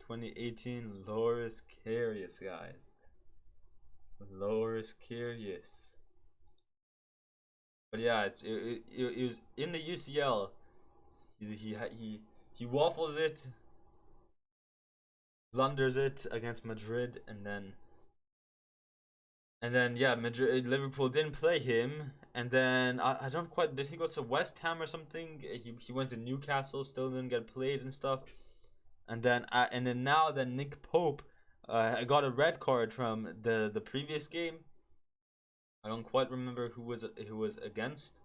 2018 Loris Karius, guys. Loris Karius. But yeah, it was in the UCL. He waffles it, blunders it against Madrid, and then yeah, Liverpool didn't play him, and then I don't quite, did he go to West Ham or something? He went to Newcastle, still didn't get played and stuff. And then now Nick Pope got a red card from the previous game. I don't quite remember who was against,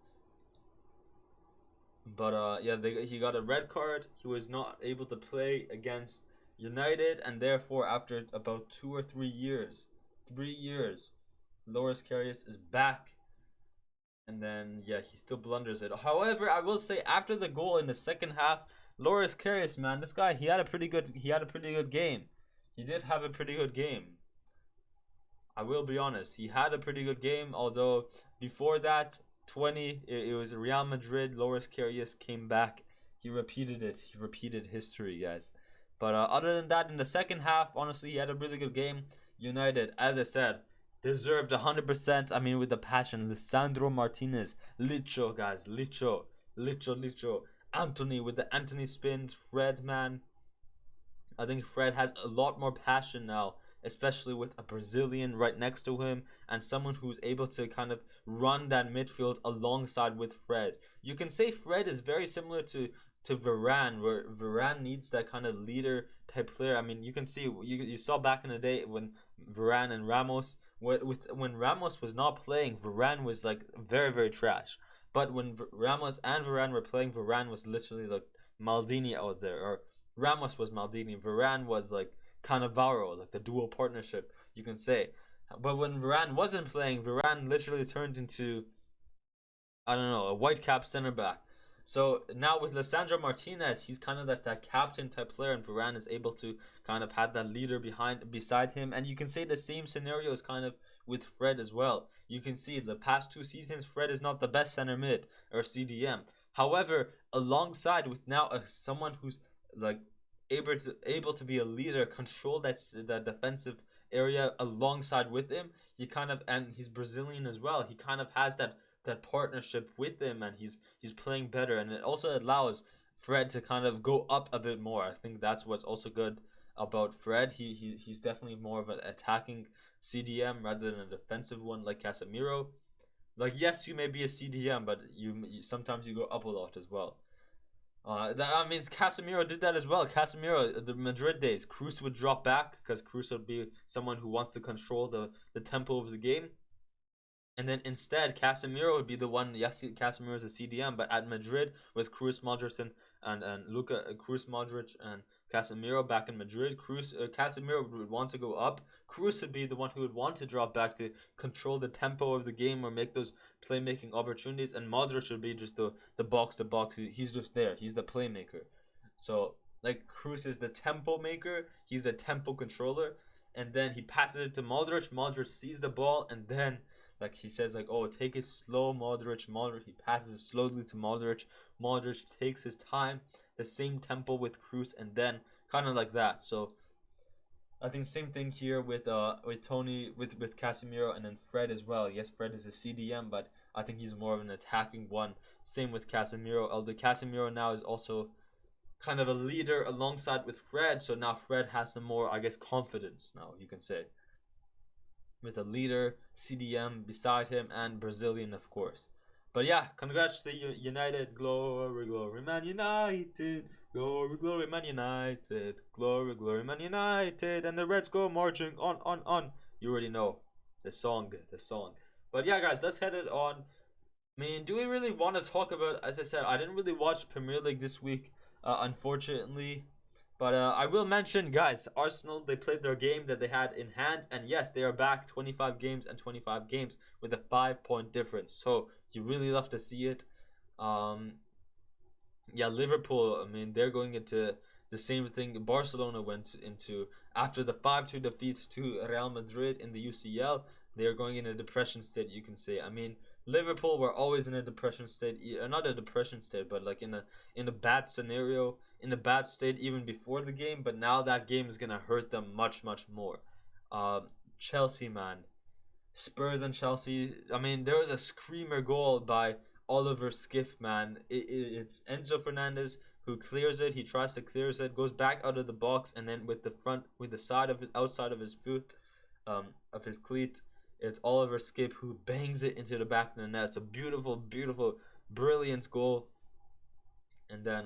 but yeah, he got a red card. He was not able to play against United, and therefore, after about 2 or 3 years, Loris Karius is back. And then yeah, he still blunders it. However, I will say, after the goal in the second half, Loris Karius, man, this guy, he had a pretty good game. He did have a pretty good game. I will be honest. He had a pretty good game, although before that, it was Real Madrid. Loris Karius came back. He repeated it. He repeated history, guys. But other than that, in the second half, honestly, he had a really good game. United, as I said, deserved 100%. I mean, with the passion. Lisandro Martinez. Licho, guys. Licho. Anthony with the Anthony spins. Fred, man. I think Fred has a lot more passion now, especially with a Brazilian right next to him and someone who's able to kind of run that midfield alongside with Fred. You can say Fred is very similar to to Varane, where Varane needs that kind of leader type player. I mean, you can see you saw back in the day when Varane and Ramos, when Ramos was not playing, Varane was like very very trash. But when Ramos and Varane were playing, Varane was literally like Maldini out there, or Ramos was Maldini, Varane was like Cannavaro, like the dual partnership, you can say. But when Varane wasn't playing, Varane literally turned into, I don't know, a white cap center back. So now with Lisandro Martinez, he's kind of that captain type player, and Varane is able to kind of have that leader beside him. And you can say the same scenario is kind of with Fred as well. You can see the past 2 seasons, Fred is not the best center mid or CDM. However, alongside with now someone who's like able to be a leader, control that defensive area alongside with him, he kind of, and he's Brazilian as well. He kind of has that partnership with him, and he's playing better, and it also allows Fred to kind of go up a bit more. I think that's what's also good about Fred. He's definitely more of an attacking CDM rather than a defensive one like Casemiro. Like, yes, you may be a CDM, but you sometimes you go up a lot as well. That means Casemiro did that as well. Casemiro, the Madrid days, Cruz would drop back because Cruz would be someone who wants to control the tempo of the game. And then instead, Casemiro would be the one. Yes, Casemiro is a CDM, but at Madrid with Cruz, Modric, and Luka, Cruz, Modric, and Casemiro back in Madrid, Casemiro would want to go up. Cruz would be the one who would want to drop back to control the tempo of the game or make those playmaking opportunities. And Modric would be just the box to box. He's just there. He's the playmaker. So like Cruz is the tempo maker. He's the tempo controller. And then he passes it to Modric. Modric sees the ball, and then, like, he says, like, oh, take it slow, Modric. He passes it slowly to Modric. Modric takes his time, the same tempo with Cruz, and then kind of like that. So I think same thing here with Tony, with Casemiro, and then Fred as well. Yes, Fred is a CDM, but I think he's more of an attacking one. Same with Casemiro. Although Casemiro now is also kind of a leader alongside with Fred. So now Fred has some more, I guess, confidence now, you can say, with a leader, CDM beside him, and Brazilian, of course. But yeah, congrats to United. Glory, glory, Man United. Glory, glory, Man United. Glory, glory, Man United. And the Reds go marching on. You already know the song. But yeah, guys, let's head it on. I mean, do we really want to talk about, as I said, I didn't really watch Premier League this week, unfortunately. But I will mention, guys, Arsenal, they played their game that they had in hand. And yes, they are back 25 games and 25 games with a 5-point difference. So you really love to see it. Yeah, Liverpool, I mean, they're going into the same thing Barcelona went into after the 5-2 defeat to Real Madrid in the UCL. They're going in a depression state, you can say. I mean, Liverpool were always in a depression state, not a depression state, but like in a bad scenario, in a bad state even before the game. But now that game is gonna hurt them much more. Chelsea, man, Spurs and Chelsea. I mean, there was a screamer goal by Oliver Skip, man. It's Enzo Fernandez who clears it. He tries to clear it, goes back out of the box, and then with the side of his outside of his foot, of his cleat, it's Oliver Skip who bangs it into the back of the net. It's a beautiful, brilliant goal. And then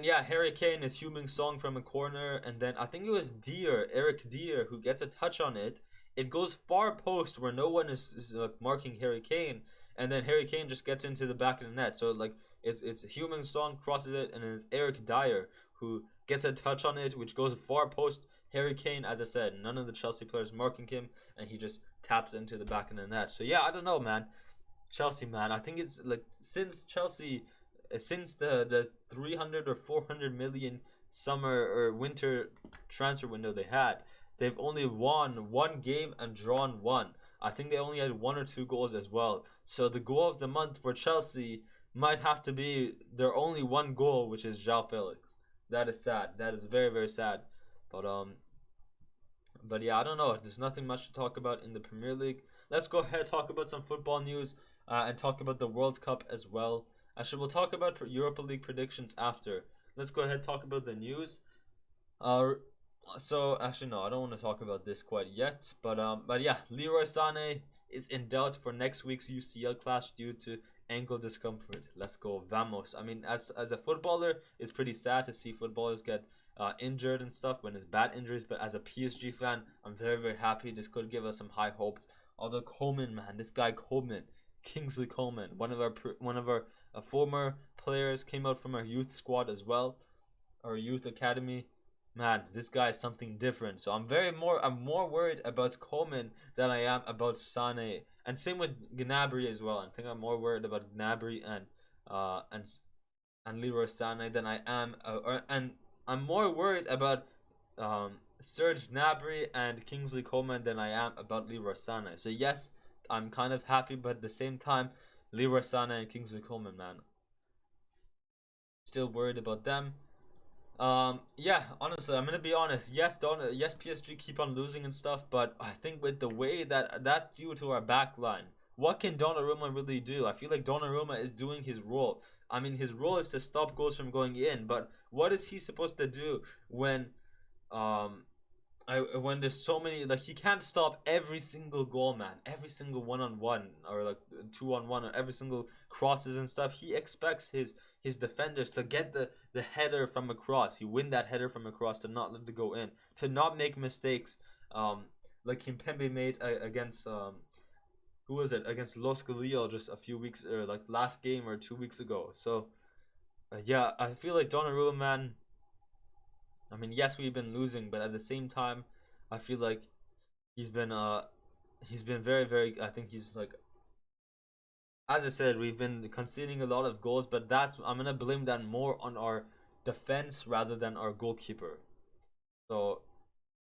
yeah, Harry Kane is humming song from a corner, and then I think it was Eric Dier, who gets a touch on it. It goes far post where no one is marking Harry Kane, and then Harry Kane just gets into the back of the net. So like it's humming song, crosses it, and then it's Eric Dier who gets a touch on it, which goes far post. Harry Kane, as I said, none of the Chelsea players marking him, and he just taps into the back of the net. So yeah, I don't know, man. Chelsea, man, I think it's like since the 300 or 400 million summer or winter transfer window they had, they've only won one game and drawn one. I think they only had 1 or 2 goals as well. So the goal of the month for Chelsea might have to be their only one goal, which is João Felix. That is sad. That is very sad. But yeah, I don't know. There's nothing much to talk about in the Premier League. Let's go ahead and talk about some football news and talk about the World Cup as well. Actually, we'll talk about Europa League predictions after. Let's go ahead and talk about the news. So actually no, I don't want to talk about this quite yet. But yeah, Leroy Sané is in doubt for next week's UCL clash due to ankle discomfort. Let's go, vamos. I mean, as a footballer, it's pretty sad to see footballers get injured and stuff when it's bad injuries. But as a PSG fan, I'm very happy. This could give us some high hopes. Although Coleman, man, this guy Coleman, Kingsley Coleman, one of our former players, came out from our youth squad as well, our youth academy. Man, this guy is something different. So I'm more worried about Coleman than I am about Sane. And same with Gnabry as well. I think I'm more worried about Gnabry and Leroy Sané than I am and I'm more worried about Serge Gnabry and Kingsley Coleman than I am about Leroy Sané. So yes, I'm kind of happy, but at the same time, Leroy Sané and Kingsley Coleman, man, still worried about them. Yeah, honestly, I'm gonna be honest. Yes, PSG keep on losing and stuff, but I think with the way that's due to our back line. What can Donnarumma really do? I feel like Donnarumma is doing his role. I mean, his role is to stop goals from going in, but what is he supposed to do when um when there's so many, like, he can't stop every single goal, man, every single one-on-one or like two-on-one or every single crosses and stuff. He expects his defenders to get the header from across. He win that header from across, to not let it go in, to not make mistakes like Kimpembe made against who was it, against Los Galileo just a few weeks, or like last game or 2 weeks ago. So yeah, I feel like Donnarumma, man, I mean, yes, we've been losing, but at the same time, I feel like he's been very, I think he's like, as I said, we've been conceding a lot of goals, but I'm gonna blame that more on our defense rather than our goalkeeper. So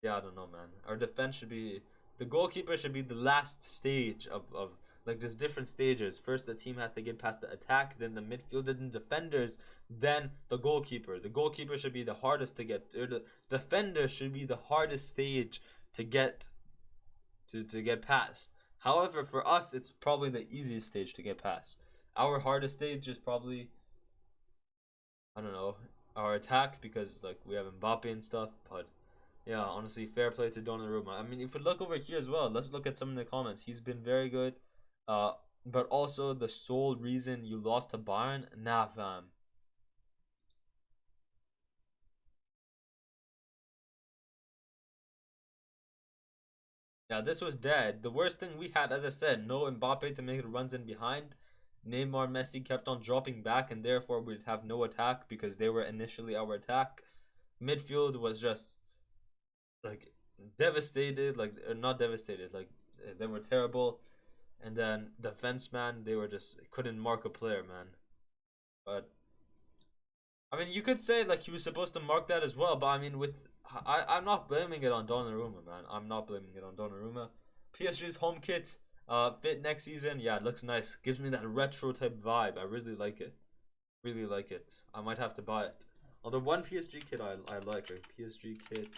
yeah, I don't know, man. Our defense should be, the goalkeeper should be the last stage of like, there's different stages. First, the team has to get past the attack, then the midfield, then the defenders, then the goalkeeper. The goalkeeper should be the hardest to get, or the defender should be the hardest stage to get past. However, for us, it's probably the easiest stage to get past. Our hardest stage is probably, I don't know, our attack, because like we have Mbappe and stuff. But yeah, honestly, fair play to Donnarumma. I mean, if we look over here as well, let's look at some of the comments. He's been very good. But also the sole reason you lost to Bayern, nah, fam. Yeah, this was dead. The worst thing we had, as I said, no Mbappe to make runs in behind. Neymar, Messi kept on dropping back, and therefore we'd have no attack because they were initially our attack. Midfield was just like devastated, like, not devastated, like they were terrible. And then defense, man, they were just couldn't mark a player, man. But I mean, you could say like he was supposed to mark that as well, but I mean, I'm not blaming it on Donnarumma, man. I'm not blaming it on Donnarumma. PSG's home kit, fit next season. Yeah, it looks nice. Gives me that retro type vibe. I really like it. Really like it. I might have to buy it. Although one PSG kit I like, right? PSG kit.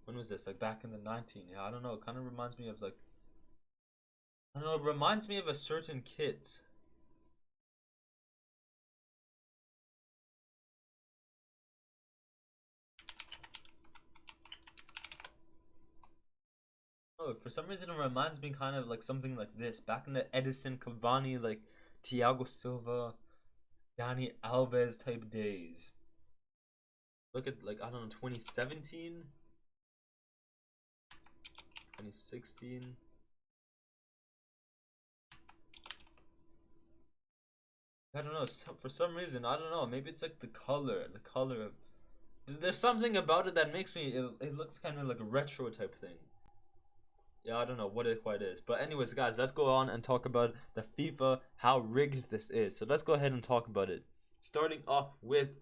When was this? Like back in the 19? Yeah, I don't know. It kind of reminds me of like, I don't know. It reminds me of a certain kit. Oh, for some reason it reminds me kind of like something like this. Back in the Edison Cavani, like Thiago Silva, Dani Alves type days. Look at, like, I don't know, 2017, 2016. I don't know. So, for some reason, I don't know. Maybe it's like the color of. There's something about it that makes me. It looks kind of like a retro type thing. Yeah, I don't know what it quite is. But anyways, guys, let's go on and talk about the FIFA, how rigged this is. So let's go ahead and talk about it. Starting off with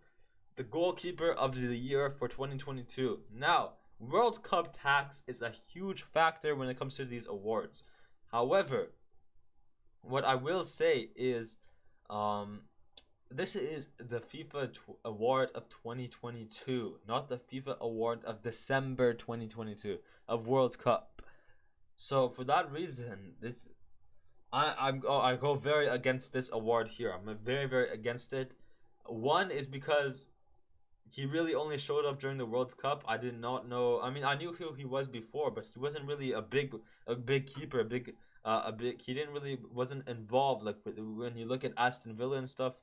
the goalkeeper of the year for 2022. Now, World Cup tax is a huge factor when it comes to these awards. However, what I will say is, this is the FIFA award of 2022, not the FIFA award of December 2022 of World Cup. So for that reason, I go very against this award here. I'm very against it. One is because he really only showed up during the World Cup. I did not know. I mean, I knew who he was before, but he wasn't really a big keeper, a bit. He didn't really wasn't involved. Like when you look at Aston Villa and stuff,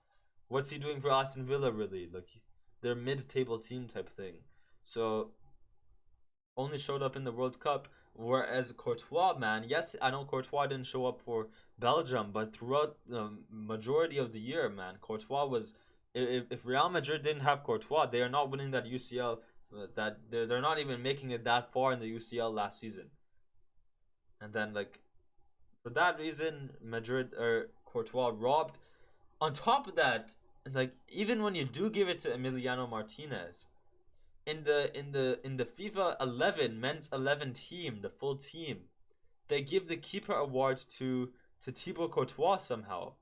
what's he doing for Aston Villa really? Like they're mid-table team type thing. So only showed up in the World Cup. Whereas Courtois, man, yes, I know Courtois didn't show up for Belgium, but throughout the majority of the year, man, Courtois was. If Real Madrid didn't have Courtois, they are not winning that UCL. That they're not even making it that far in the UCL last season. And then like for that reason, Madrid or Courtois robbed. On top of that, like even when you do give it to Emiliano Martinez, in the FIFA 11 men's 11 team, the full team, they give the keeper award to Thibaut Courtois somehow.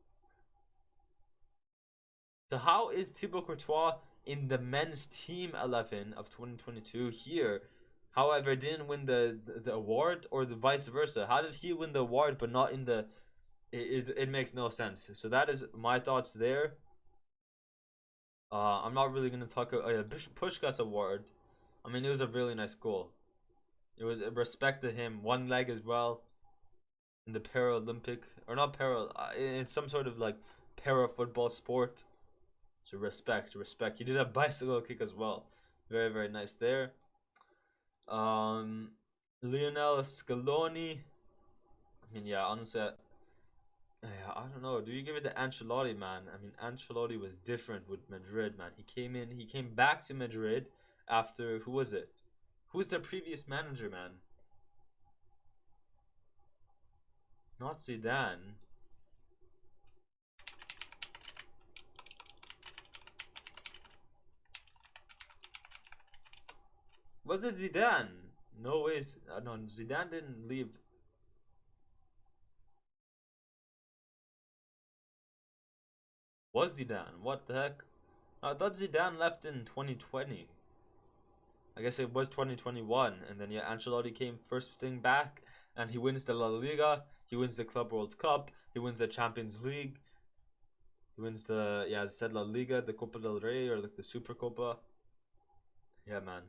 So how is Thibaut Courtois in the men's team 11 of 2022 here? However, didn't win the award, or the vice versa. How did he win the award but not in the? It makes no sense. So that is my thoughts there. I'm not really gonna talk about Puskás award. I mean, it was a really nice goal. It was a respect to him. One leg as well in the Paralympic, or not para, in some sort of like para football sport. So respect. He did a bicycle kick as well. Very, very nice there. Lionel Scaloni. I mean, yeah, honestly, I don't know. Do you give it to Ancelotti, man? I mean, Ancelotti was different with Madrid, man. He came back to Madrid after, who was it? Who's the previous manager, man? Not Zidane. Was it Zidane? No ways. No, Zidane didn't leave. Was Zidane? What the heck? I thought Zidane left in 2020. I guess it was 2021, and then yeah, Ancelotti came first thing back, and he wins the La Liga, he wins the Club World Cup, he wins the Champions League, he wins the, yeah, as I said, La Liga, the Copa del Rey, or like the Super Copa. Yeah, man.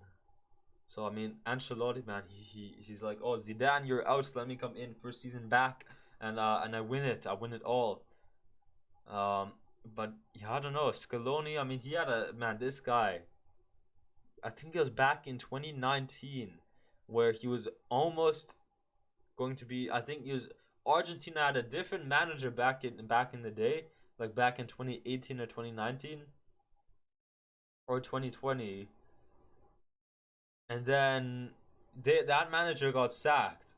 So I mean, Ancelotti, man, he's like, oh Zidane, you're out, so let me come in first season back, and I win it all. But yeah, I don't know, Scaloni. I mean, he had a man. This guy, I think it was back in 2019, where he was almost going to be. I think he was. Argentina had a different manager back in the day, like back in 2018 or 2019 or 2020, and then that manager got sacked.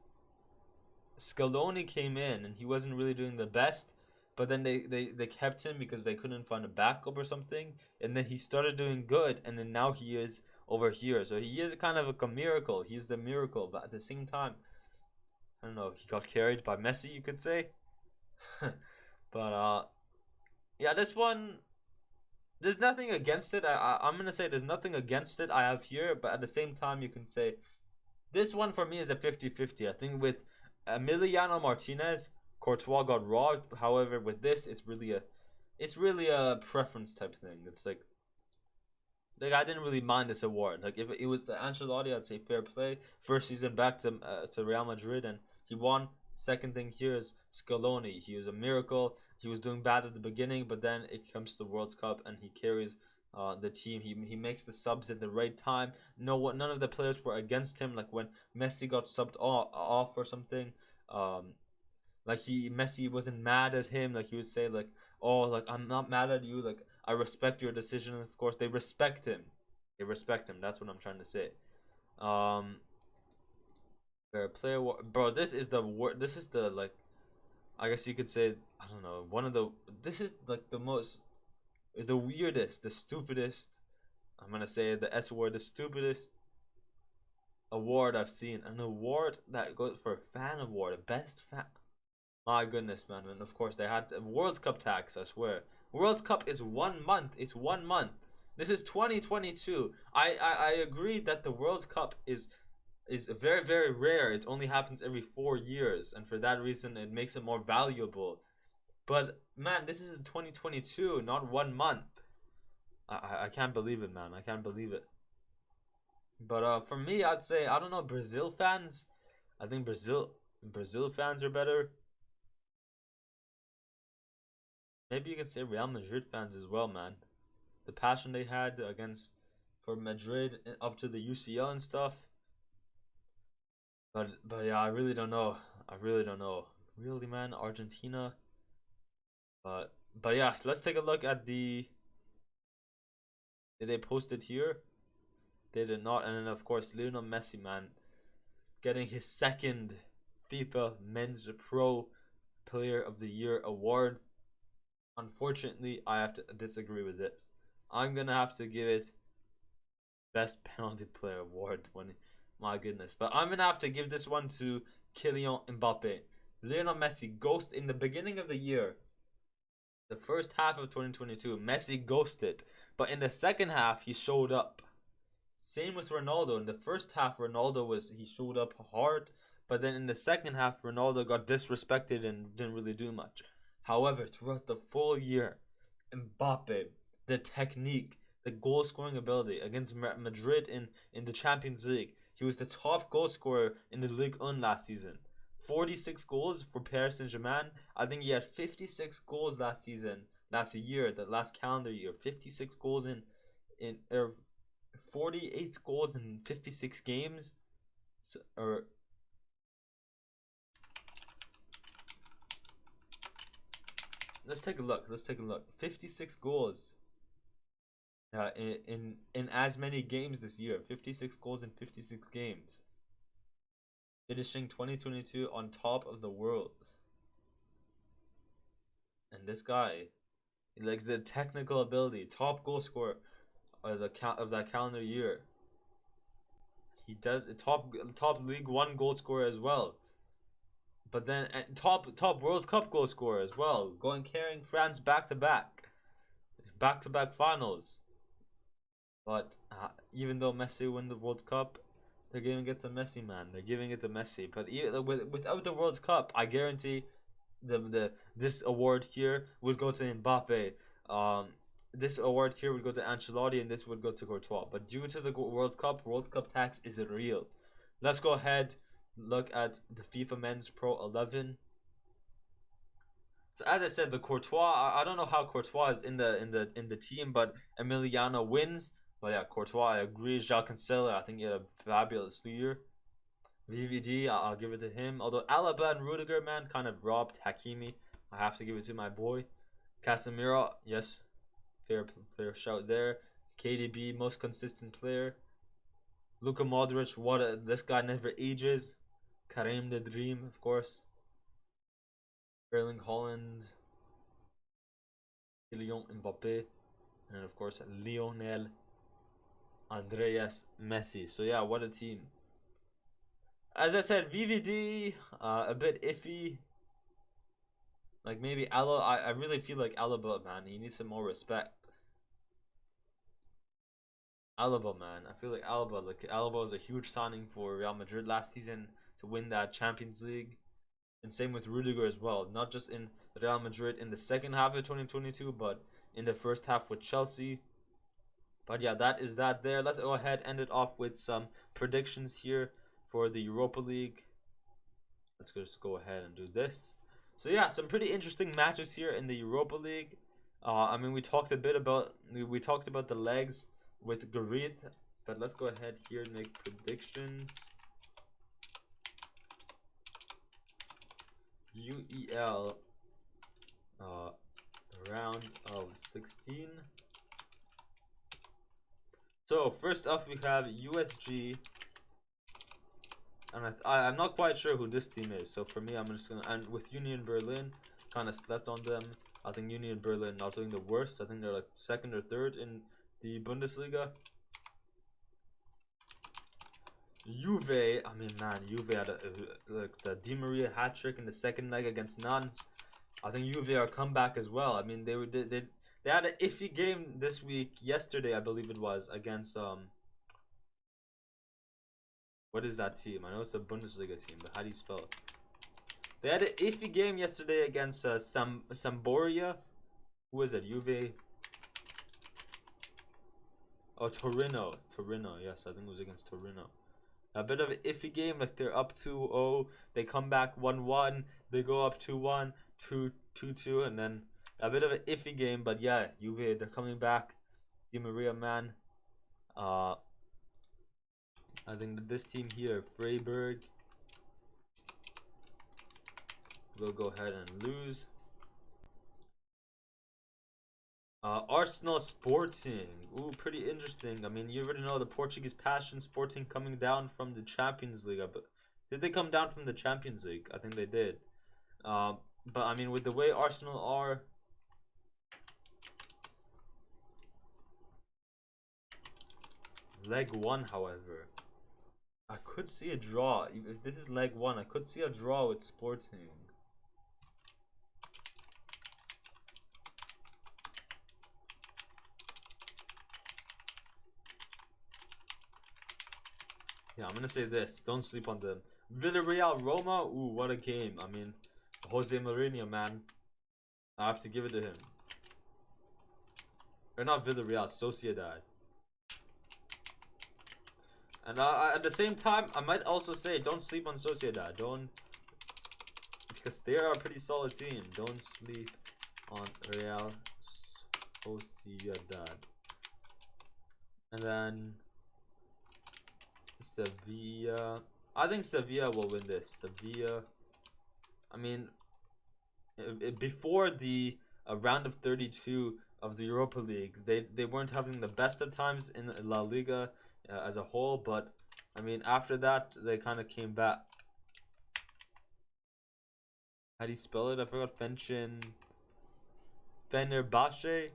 Scaloni came in, and he wasn't really doing the best. But then they kept him because they couldn't find a backup or something. And then he started doing good, and then now he is over here. So he is kind of like a miracle. He's the miracle, but at the same time, I don't know, he got carried by Messi, you could say. But yeah, this one, there's nothing against it. I'm gonna say there's nothing against it I have here, but at the same time you can say this one for me is a 50-50. I think with Emiliano Martinez, Courtois got robbed. However, with this, it's really a preference type thing. It's like I didn't really mind this award. Like if it was the Ancelotti, I'd say fair play. First season back to Real Madrid, and he won. Second thing here is Scaloni. He was a miracle. He was doing bad at the beginning, but then it comes to the World Cup, and he carries the team. He makes the subs at the right time. None of the players were against him. Like when Messi got subbed off or something. Like Messi wasn't mad at him. Like he would say like, oh, like I'm not mad at you. Like I respect your decision. And of course, they respect him. That's what I'm trying to say. Fair play, bro. This is the This is the like, I guess you could say, I don't know. This is like the weirdest, the stupidest. I'm gonna say the S word, the stupidest award I've seen. An award that goes for a fan award, a best fan. My goodness, man. And of course, they had World Cup tax, I swear. World Cup is 1 month. It's 1 month. This is 2022. I agree that the World Cup is very, very rare. It only happens every 4 years. And for that reason, it makes it more valuable. But, man, this is 2022, not 1 month. I can't believe it, man. I can't believe it. But for me, I'd say, I don't know, Brazil fans. I think Brazil Brazil fans are better. Maybe you can say Real Madrid fans as well, man. The passion they had against for Madrid up to the UCL and stuff. But yeah, I really don't know. I really don't know. Really, man, Argentina. But yeah, let's take a look at the. Did they post it here? They did not, and then of course Lionel Messi, man, getting his second FIFA Men's Pro Player of the Year award. Unfortunately, I have to disagree with this. I'm gonna have to give it Best Penalty Player Award 20. My goodness, but I'm gonna have to give this one to Kylian Mbappe. Lionel Messi ghost in the beginning of the year. The first half of 2022, Messi ghosted, but in the second half he showed up. Same with Ronaldo. In the first half, he showed up hard, but then in the second half, Ronaldo got disrespected and didn't really do much. However, throughout the full year, Mbappe, the technique, the goal scoring ability against Madrid in the Champions League, he was the top goal scorer in the Ligue 1 last season. 46 goals for Paris Saint-Germain. I think he had 56 goals last year, the last calendar year. 56 goals in 48 goals in 56 games. Let's take a look. 56 goals. In as many games this year. 56 goals in 56 games. Finishing 2022 on top of the world. And this guy, like the technical ability, top goal scorer of that calendar year. He does a top League 1 goal scorer as well. But then top World Cup goal scorer as well, carrying France back to back finals. But even though Messi won the World Cup, they're giving it to Messi, man. They're giving it to Messi. But without the World Cup, I guarantee this award here would go to Mbappe. This award here would go to Ancelotti, and this would go to Courtois. But due to the World Cup tax is real. Let's go ahead, look at the FIFA Men's Pro 11. So as I said, the Courtois, I don't know how Courtois is in the team, but Emiliano wins. But yeah, Courtois, I agree. Jacques Cancelo, I think he had a fabulous year. VVD, I'll give it to him. Although Alaba and Rudiger, man, kind of robbed Hakimi. I have to give it to my boy. Casemiro, yes, fair shout there. KDB, most consistent player. Luka Modric, this guy never ages. Karim the Dream, of course. Erling Haaland. Kylian Mbappe. And of course, Lionel Andreas Messi. So yeah, what a team. As I said, VVD, a bit iffy. Like maybe Alaba, I really feel like Alaba, man, he needs some more respect. Alaba, man, I feel like Alaba was a huge signing for Real Madrid last season to win that Champions League. And same with Rudiger as well, not just in Real Madrid in the second half of 2022, but in the first half with Chelsea. But yeah, that is that there. Let's go ahead and end it off with some predictions here for the Europa League. Let's just go ahead and do this. So yeah, some pretty interesting matches here in the Europa League. I mean, we talked about the legs with Gareth, but let's go ahead here and make predictions. UEL round of 16. So first up we have USG, and I'm not quite sure who this team is. So for me, I'm just gonna, and with Union Berlin, kind of slept on them. I think Union Berlin not doing the worst. I think they're like second or third in the Bundesliga. Juve, I mean, man, Juve had like the Di Maria hat trick in the second leg against Nantes. I think Juve are comeback as well. I mean, they had an iffy game this week. Yesterday, I believe it was against what is that team? I know it's a Bundesliga team, but how do you spell it? They had an iffy game yesterday against Sampdoria. Who is it? Juve. Oh, Torino. Yes, I think it was against Torino. A bit of an iffy game, like they're up 2-0, they come back 1-1, they go up 2-1, 2-2, and then a bit of an iffy game, but yeah, Juve, they're coming back. Di Maria, man. I think that this team here, Freiburg, will go ahead and lose. Arsenal Sporting. Ooh, pretty interesting. I mean, you already know the Portuguese passion. Sporting coming down from the Champions League. But did they come down from the Champions League? I think they did. But I mean, with the way Arsenal are, leg one, however, I could see a draw. If this is leg one, I could see a draw with Sporting. Yeah, I'm gonna say this. Don't sleep on them. Villarreal Roma. Ooh, what a game. I mean, Jose Mourinho, man. I have to give it to him. Or not Villarreal, Sociedad. And at the same time, I might also say don't sleep on Sociedad. Don't, because they are a pretty solid team. Don't sleep on Real Sociedad. And then Sevilla. I think Sevilla will win this. Sevilla. I mean, before the round of 32 of the Europa League, they weren't having the best of times in La Liga as a whole, but I mean, after that, they kind of came back. How do you spell it? I forgot. Fenerbahce?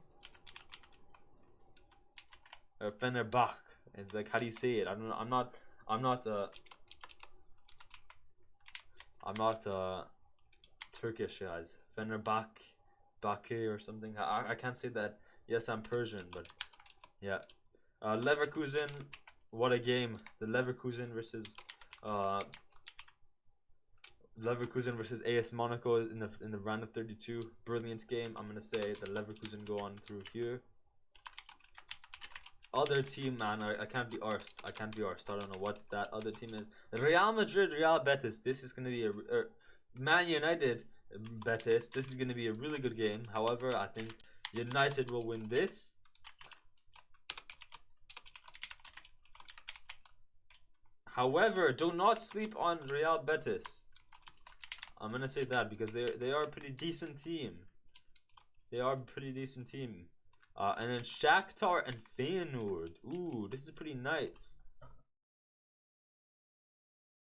Or Fenerbach. It's like, how do you say it? I don't know. I'm not Turkish, guys. Fenerbahce or something. I can't say that. Yes, I'm Persian, but yeah. Leverkusen, what a game. The Leverkusen versus AS Monaco in the round of 32. Brilliant game. I'm gonna say the Leverkusen go on through here. Other team, man, I can't be arsed. I can't be arsed. I don't know what that other team is. Real Madrid, Real Betis. This is gonna be a Man United, Betis. This is gonna be a really good game. However, I think United will win this. However, do not sleep on Real Betis. I'm gonna say that because they are a pretty decent team. They are a pretty decent team. And then Shakhtar and Feyenoord. Ooh, this is pretty nice.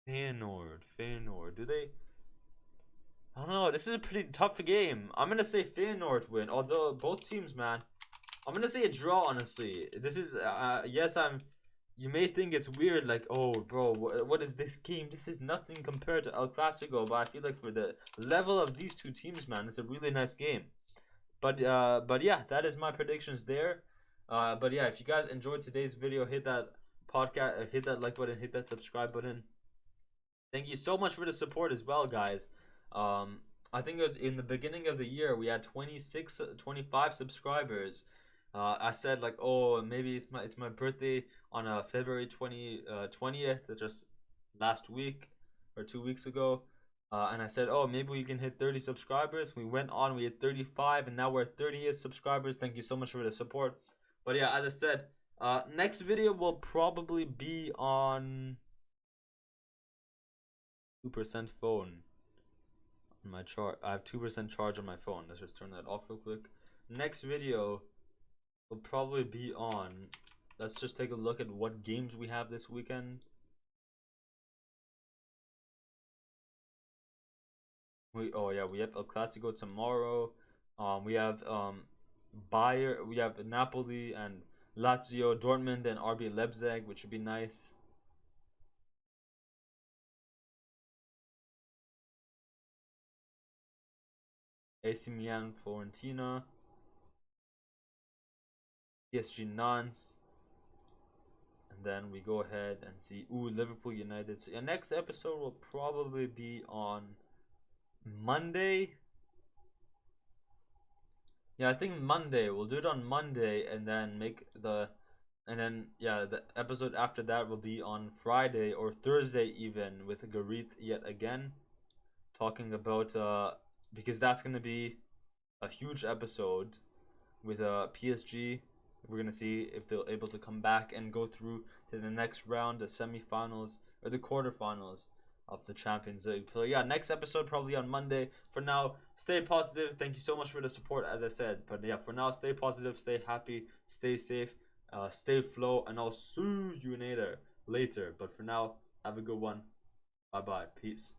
Feyenoord. Do they? I don't know. This is a pretty tough game. I'm gonna say Feyenoord win. Although both teams, man, I'm gonna say a draw. Honestly, this is yes. You may think it's weird, like, oh, bro, what is this game? This is nothing compared to El Clasico. But I feel like for the level of these two teams, man, it's a really nice game. But yeah, that is my predictions there. But yeah, if you guys enjoyed today's video, hit that podcast, hit that like button, hit that subscribe button. Thank you so much for the support as well, guys. I think it was in the beginning of the year we had 25 subscribers. I said like, oh, maybe it's my birthday on February 20th, just last week or 2 weeks ago. And I said, oh, maybe we can hit 30 subscribers. We went on, we hit 35, and now we're at 38 subscribers. Thank you so much for the support. But yeah, as I said, next video will probably be on 2% phone on my chart. I have 2% charge on my phone. Let's just turn that off real quick. Next video will probably be on. Let's just take a look at what games we have this weekend. We have El Clasico tomorrow. We have Bayern. We have Napoli and Lazio, Dortmund and RB Leipzig, which would be nice. AC Milan, Fiorentina, PSG, Nantes, and then we go ahead and see Liverpool United. So your next episode will probably be on Monday. Yeah, I think Monday. We'll do it on Monday and then make the And then yeah, the episode after that will be on Friday or Thursday even with Garit yet again, talking about because that's gonna be a huge episode with PSG. We're gonna see if they're able to come back and go through to the next round, the semifinals or the quarterfinals of the Champions League. So yeah, next episode probably on Monday. For now, stay positive. Thank you so much for the support, as I said. But yeah, for now, stay positive, stay happy, stay safe, stay flow, and I'll see you later. But for now, have a good one. Bye bye. Peace.